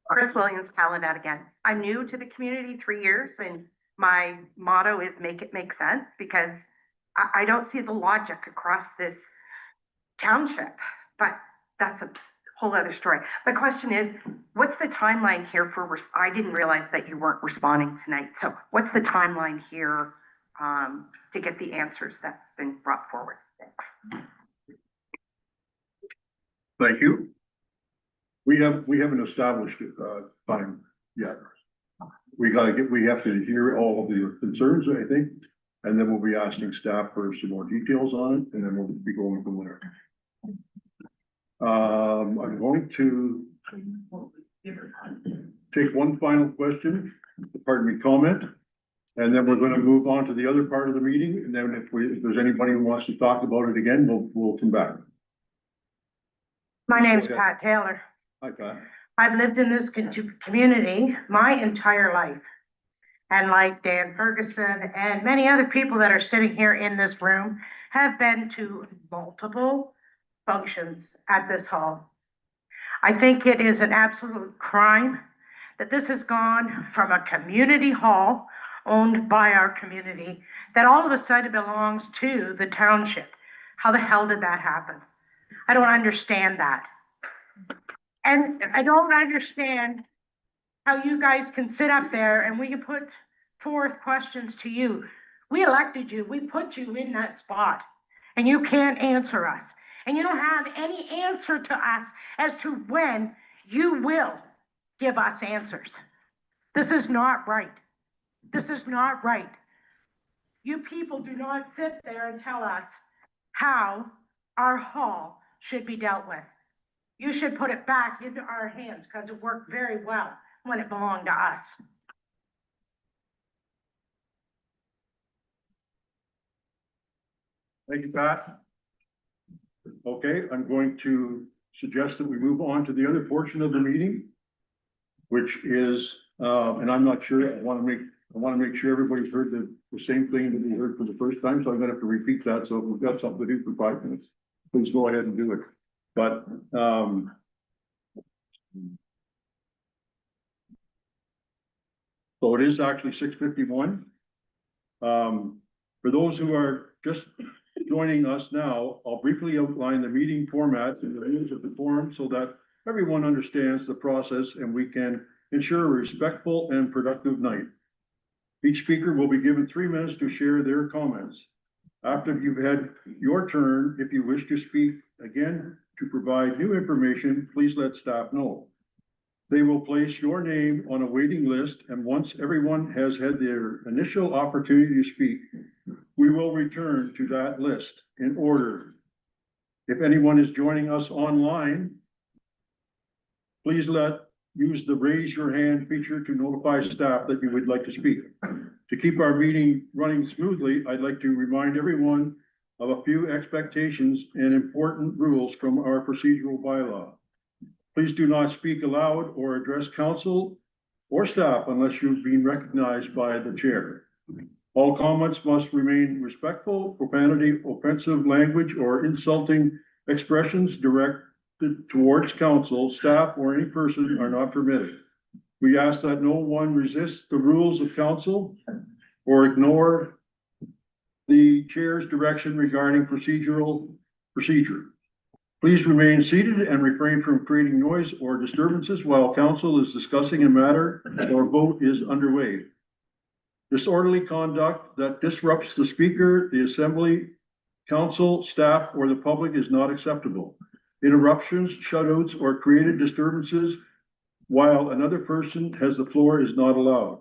Chris Williams, Caledad again. I'm new to the community 3 years and my motto is make it make sense because I don't see the logic across this township, but that's a whole other story. My question is, what's the timeline here for, I didn't realize that you weren't responding tonight. So what's the timeline here to get the answers that's been brought forward? Thanks. Thank you. We haven't established time yet. We have to hear all of the concerns, I think, and then we'll be asking staff for some more details on it, and then we'll be going from there. I'm going to take one final question, comment, and then we're going to move on to the other part of the meeting, and then if there's anybody who wants to talk about it again, we'll come back. My name's Pat Taylor. Hi, Pat. I've lived in this community my entire life. And like Dan Ferguson and many other people that are sitting here in this room have been to multiple functions at this hall. I think it is an absolute crime that this has gone from a community hall owned by our community that all of a sudden belongs to the township. How the hell did that happen? I don't understand that. And I don't understand how you guys can sit up there and we can put forth questions to you. We elected you, we put you in that spot, and you can't answer us. And you don't have any answer to us as to when you will give us answers. This is not right. This is not right. You people do not sit there and tell us how our hall should be dealt with. You should put it back into our hands because it worked very well when it belonged to us. Thank you, Pat. Okay, I'm going to suggest that we move on to the other portion of the meeting, which is, and I'm not sure, I want to make sure everybody's heard the same thing that we heard for the first time, so I'm gonna have to repeat that. So if we've got something to do for 5 minutes, please go ahead and do it. But, so it is actually 6:51. For those who are just joining us now, I'll briefly outline the meeting format and the rules of the forum so that everyone understands the process and we can ensure a respectful and productive night. Each speaker will be given 3 minutes to share their comments. After you've had your turn, if you wish to speak again to provide new information, please let staff know. They will place your name on a waiting list, and once everyone has had their initial opportunity to speak, we will return to that list in order. If anyone is joining us online, please use the raise your hand feature to notify staff that you would like to speak. To keep our meeting running smoothly, I'd like to remind everyone of a few expectations and important rules from our procedural bylaw. Please do not speak aloud or address council or staff unless you've been recognized by the chair. All comments must remain respectful. Profanity, offensive language, or insulting expressions directed towards council, staff, or any person are not permitted. We ask that no one resist the rules of council or ignore the chair's direction regarding procedure. Please remain seated and refrain from creating noise or disturbances while council is discussing a matter or vote is underway. Disorderly conduct that disrupts the speaker, the assembly, council, staff, or the public is not acceptable. Interruptions, shutouts, or created disturbances while another person has the floor is not allowed.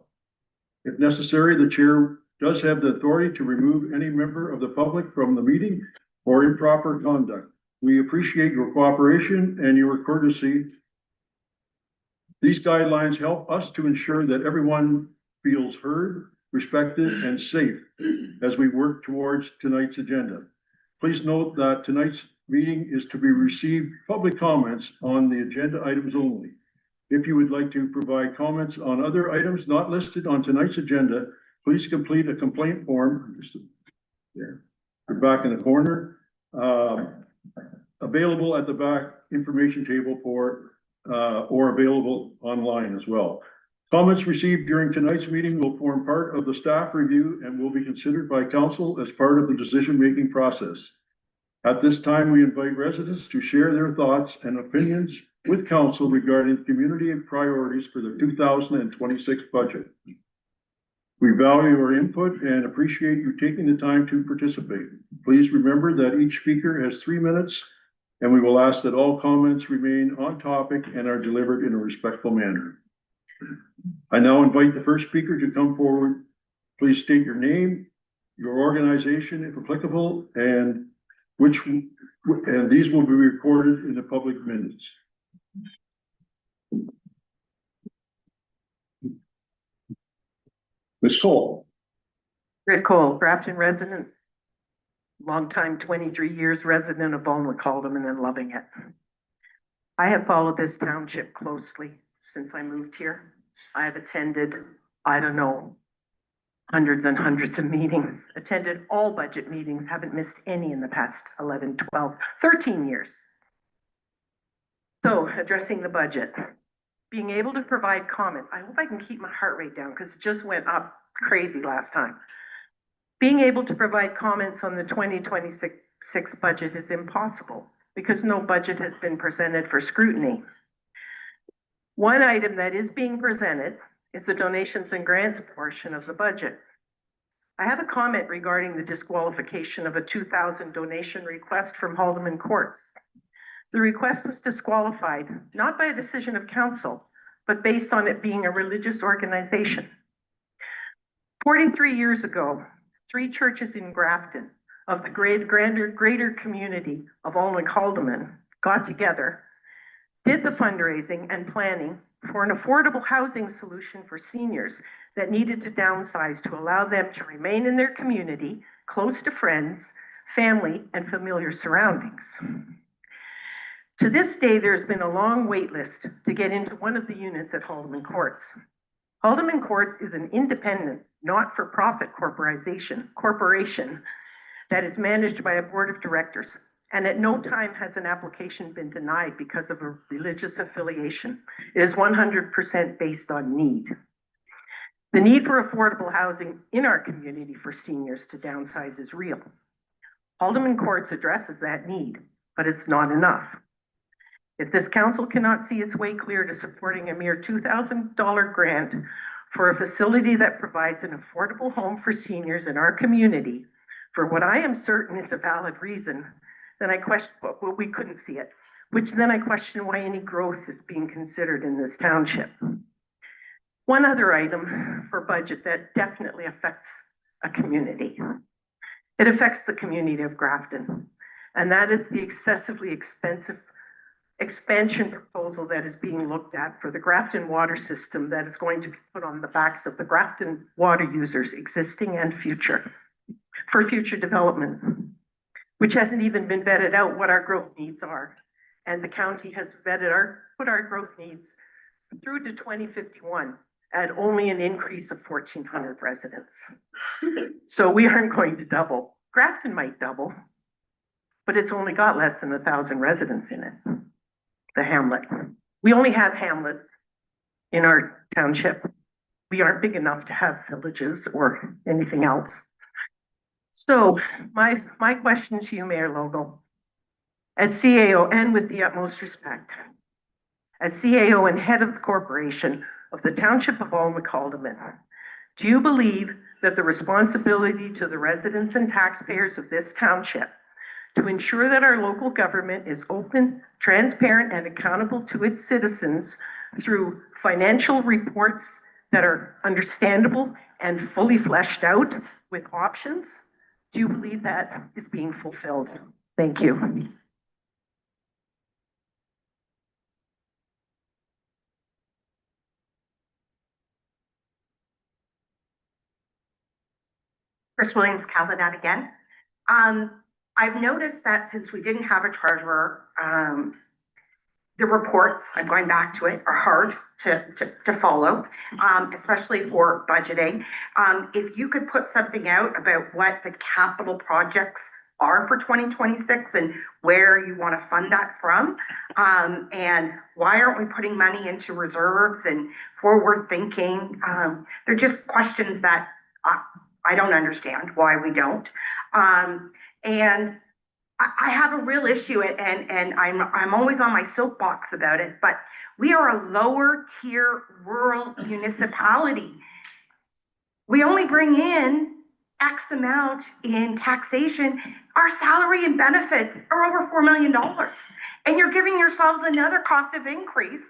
If necessary, the chair does have the authority to remove any member of the public from the meeting for improper conduct. We appreciate your cooperation and your courtesy. These guidelines help us to ensure that everyone feels heard, respected, and safe as we work towards tonight's agenda. Please note that tonight's meeting is to be received public comments on the agenda items only. If you would like to provide comments on other items not listed on tonight's agenda, please complete a complaint form. There, you're back in the corner. Available at the back information table or available online as well. Comments received during tonight's meeting will form part of the staff review and will be considered by council as part of the decision-making process. At this time, we invite residents to share their thoughts and opinions with council regarding community priorities for the 2026 budget. We value your input and appreciate you taking the time to participate. Please remember that each speaker has 3 minutes, and we will ask that all comments remain on topic and are delivered in a respectful manner. I now invite the first speaker to come forward. Please state your name, your organization, if applicable, and these will be recorded in the public minutes. Ms. Cole. Rick Cole, Grafton resident, longtime 23 years resident of Balmacaldum and then loving it. I have followed this township closely since I moved here. I have attended, I don't know, hundreds and hundreds of meetings, attended all budget meetings, haven't missed any in the past 11, 12, 13 years. So addressing the budget, being able to provide comments. I hope I can keep my heart rate down because it just went up crazy last time. Being able to provide comments on the 2026 budget is impossible because no budget has been presented for scrutiny. One item that is being presented is the donations and grants portion of the budget. I have a comment regarding the disqualification of a 2,000 donation request from Haldeman Courts. The request was disqualified, not by a decision of council, but based on it being a religious organization. 43 years ago, 3 churches in Grafton of the greater community of Alnwick Haldeman got together, did the fundraising and planning for an affordable housing solution for seniors that needed to downsize to allow them to remain in their community, close to friends, family, and familiar surroundings. To this day, there's been a long wait list to get into one of the units at Haldeman Courts. Haldeman Courts is an independent, not-for-profit corporation that is managed by a board of directors, and at no time has an application been denied because of a religious affiliation. It is 100% based on need. The need for affordable housing in our community for seniors to downsize is real. Haldeman Courts addresses that need, but it's not enough. If this council cannot see its way clear to supporting a mere $2,000 grant for a facility that provides an affordable home for seniors in our community, for what I am certain is a valid reason, then I question, well, we couldn't see it, which then I question why any growth is being considered in this township. One other item for budget that definitely affects a community. It affects the community of Grafton, and that is the excessively expensive expansion proposal that is being looked at for the Grafton water system that is going to be put on the backs of the Grafton water users, existing and future, for future development, which hasn't even been vetted out what our growth needs are. And the county has put our growth needs through to 2051 at only an increase of 1,400 residents. So we aren't going to double. Grafton might double, but it's only got less than 1,000 residents in it. The hamlet. We only have hamlets in our township. We aren't big enough to have villages or anything else. So my question to you, Mayor Logo, as CAO, and with the utmost respect, as CAO and head of the corporation of the Township of Alnwick Haldeman, do you believe that the responsibility to the residents and taxpayers of this township to ensure that our local government is open, transparent, and accountable to its citizens through financial reports that are understandable and fully fleshed out with options? Do you believe that is being fulfilled? Thank you. Chris Williams, Calvinat again. I've noticed that since we didn't have a treasurer, the reports, I'm going back to it, are hard to follow, especially for budgeting. If you could put something out about what the capital projects are for 2026 and where you want to fund that from, and why aren't we putting money into reserves and forward thinking? They're just questions that I don't understand why we don't. And I have a real issue, and I'm always on my soapbox about it, but we are a lower tier rural municipality. We only bring in X amount in taxation. Our salary and benefits are over $4 million. And you're giving yourselves another cost of increase,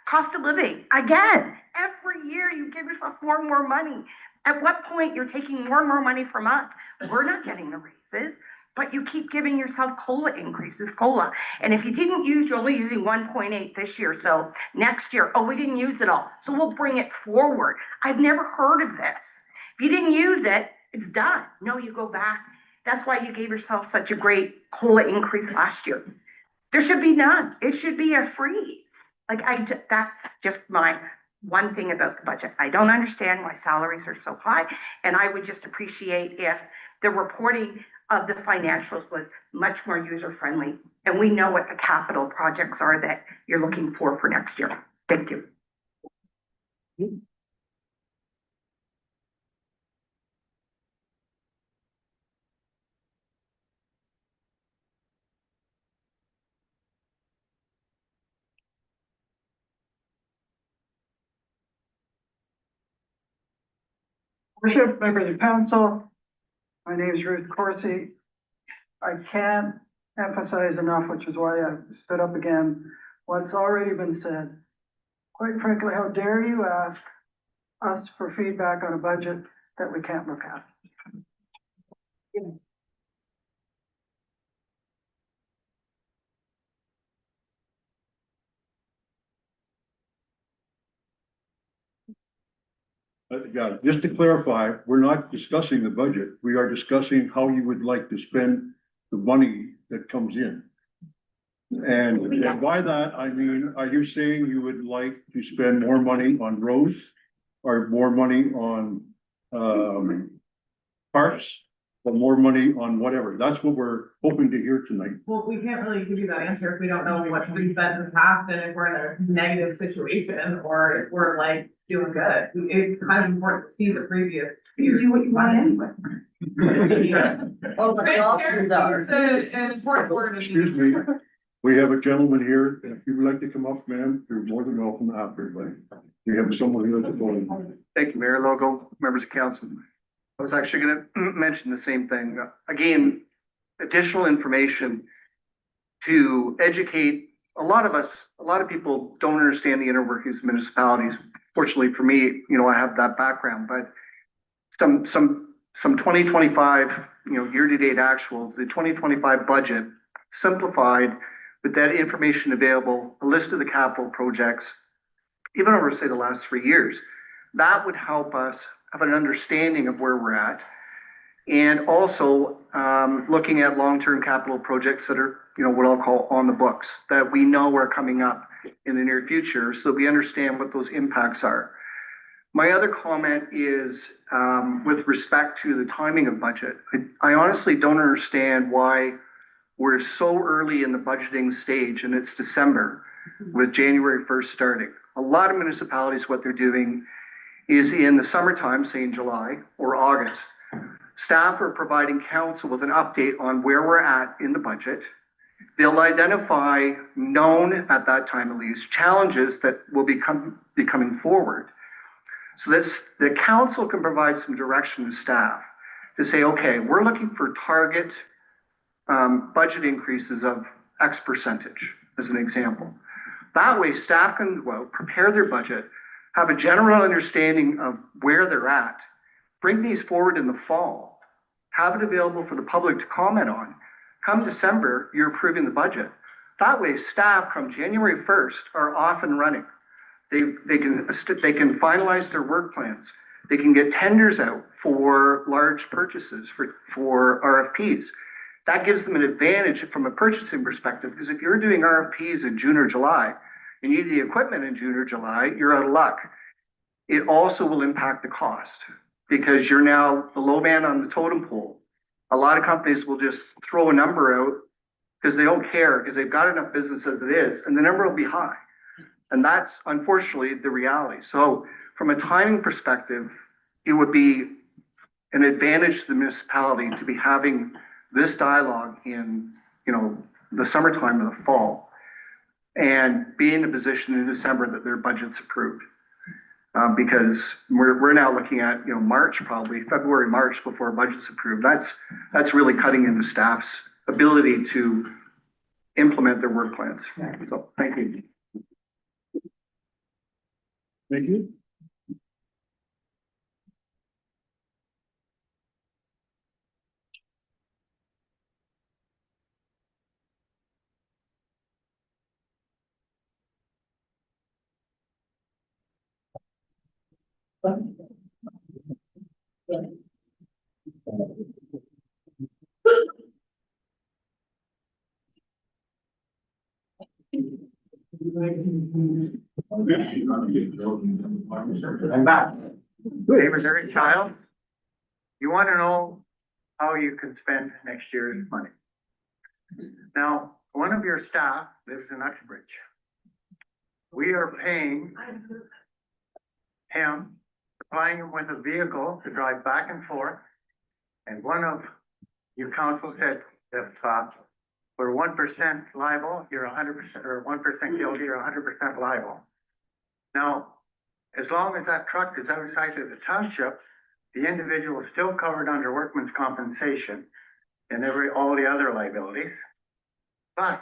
cost of living. Again, every year you give yourself more and more money. At what point you're taking more and more money from us? We're not getting the raises, but you keep giving yourself COLA increases, COLA. And if you didn't use, you're only using 1.8 this year. So next year, oh, we didn't use it all. So we'll bring it forward. I've never heard of this. If you didn't use it, it's done. No, you go back. That's why you gave yourself such a great COLA increase last year. There should be none. It should be a freeze. That's just my one thing about the budget. I don't understand why salaries are so high. And I would just appreciate if the reporting of the financials was much more user-friendly, and we know what the capital projects are that you're looking for next year. Thank you. Worship, members of council, my name is Ruth Corsi. I can't emphasize enough, which is why I stood up again, what's already been said. Quite frankly, how dare you ask us for feedback on a budget that we can't look at? Yeah, just to clarify, we're not discussing the budget. We are discussing how you would like to spend the money that comes in. And by that, I mean, are you saying you would like to spend more money on roads or more money on, parks, or more money on whatever? That's what we're hoping to hear tonight. Well, we can't really give you that answer if we don't know what we've spent in the past and if we're in a negative situation or if we're like doing good. It's kind of important to see the previous. You do what you want anyway. Oh, but the options are. It's an important word. Excuse me, we have a gentleman here. If you would like to come up, ma'am, you're more than welcome after, but we have someone here at the phone. Thank you, Mayor Logo, members of council. I was actually gonna mention the same thing. Again, additional information to educate. A lot of people don't understand the inner workings of municipalities. Fortunately for me, I have that background, but some 2025, year-to-date actuals, the 2025 budget simplified with that information available, a list of the capital projects, even over, say, the last 3 years. That would help us have an understanding of where we're at. And also, looking at long-term capital projects that are, what I'll call on the books, that we know are coming up in the near future, so we understand what those impacts are. My other comment is, with respect to the timing of budget. I honestly don't understand why we're so early in the budgeting stage and it's December with January 1st starting. A lot of municipalities, what they're doing is in the summertime, say in July or August, staff are providing council with an update on where we're at in the budget. They'll identify known at that time at least challenges that will be coming forward. So that the council can provide some direction to staff to say, okay, we're looking for target budget increases of X percentage, as an example. That way staff can go out, prepare their budget, have a general understanding of where they're at, bring these forward in the fall, have it available for the public to comment on. Come December, you're approving the budget. That way staff come January 1st are off and running. They can finalize their work plans. They can get tenders out for large purchases, for RFPs. That gives them an advantage from a purchasing perspective, because if you're doing RFPs in June or July, and you need the equipment in June or July, you're out of luck. It also will impact the cost, because you're now the low man on the totem pole. A lot of companies will just throw a number out because they don't care, because they've got enough business as it is, and the number will be high. And that's unfortunately the reality. So from a timing perspective, it would be an advantage to the municipality to be having this dialogue in, the summertime or the fall, and be in a position in December that their budget's approved. Because we're now looking at, March, probably February, March before a budget's approved. That's really cutting into staff's ability to implement their work plans. So thank you. Thank you. I'm back. Neighbors, Eric Childs. You want to know how you can spend next year's money. Now, one of your staff lives in Uxbridge. We are paying him, supplying him with a vehicle to drive back and forth. And one of your council said that for 1% liable, you're 100%, or 1% guilty, you're 100% liable. Now, as long as that truck is outside of the township, the individual is still covered under workman's compensation and all the other liabilities. Plus,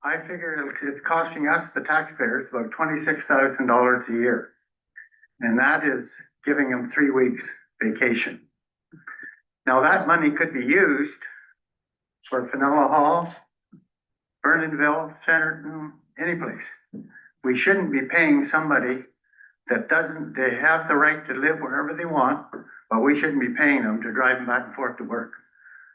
I figure it's costing us, the taxpayers, about $26,000 a year. And that is giving them 3 weeks vacation. Now, that money could be used for Fenella Hall, Vernonville, Centerton, any place. We shouldn't be paying somebody that they have the right to live wherever they want, but we shouldn't be paying them to drive them back and forth to work.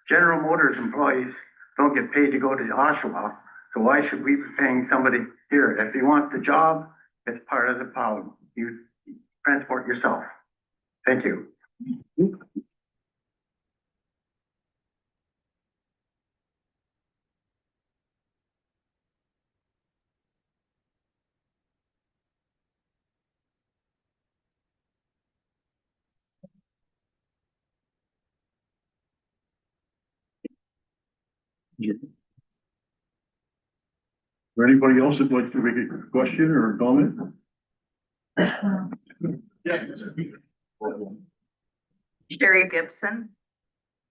General Motors employees don't get paid to go to Oshawa, so why should we be paying somebody here? If you want the job, it's part of the problem. You transport yourself. Thank you. Is there anybody else that'd like to make a question or a comment? Yeah. Sherry Gibson.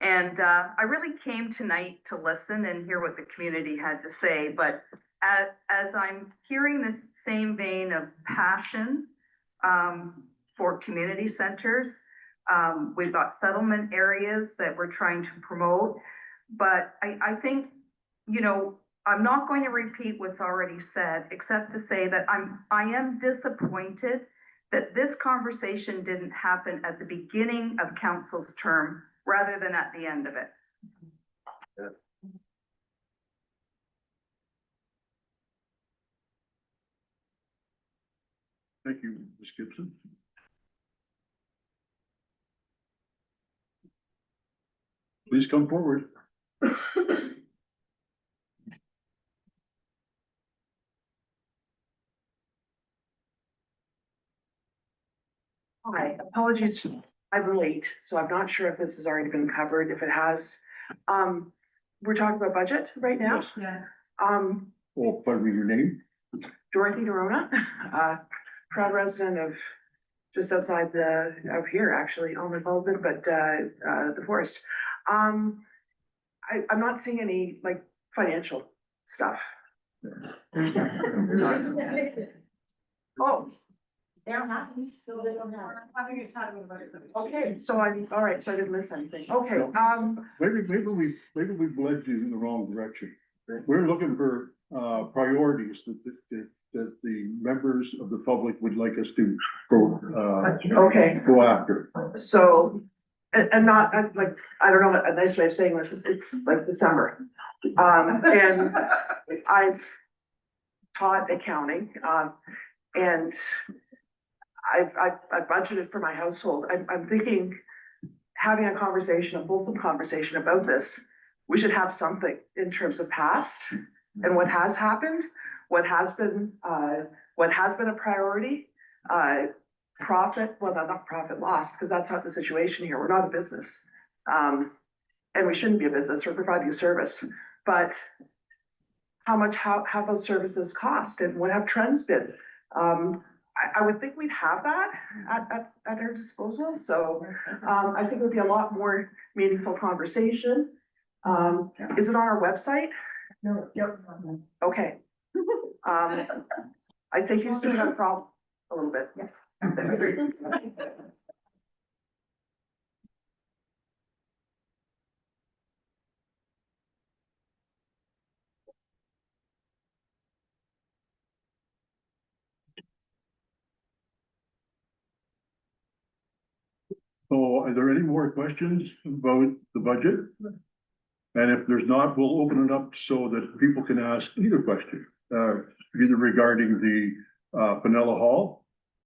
And I really came tonight to listen and hear what the community had to say, but as I'm hearing this same vein of passion for community centers, we've got settlement areas that we're trying to promote, but I think, you know, I'm not going to repeat what's already said, except to say that I am disappointed that this conversation didn't happen at the beginning of council's term rather than at the end of it. Thank you, Ms. Gibson. Please come forward. Hi, apologies, I'm late, so I'm not sure if this has already been covered. If it has, we're talking about budget right now. Yeah. Oh, pardon me, your name? Dorothy Nerona, proud resident of just outside of here, actually, Almond Baldwin, but the forest. I'm not seeing any like financial stuff. Oh. They don't have to, so they don't have. Okay, so all right, so I didn't miss anything. Okay, Maybe we bled you in the wrong direction. We're looking for priorities that the members of the public would like us to okay. go after. So, and not, like, I don't know what a nice way of saying this, it's like the summer. And I've taught accounting, and I've budgeted for my household. I'm thinking, having a conversation, a fulsome conversation about this, we should have something in terms of past and what has happened, what has been a priority, profit, well, not profit loss, because that's not the situation here. We're not a business. And we shouldn't be a business. We're providing a service, but how much have those services cost and what have trends been? I would think we'd have that at our disposal. So I think it would be a lot more meaningful conversation. Is it on our website? No, yep. Okay. I'd say Houston had a problem a little bit. So are there any more questions about the budget? And if there's not, we'll open it up so that people can ask either question, either regarding the Fenella Hall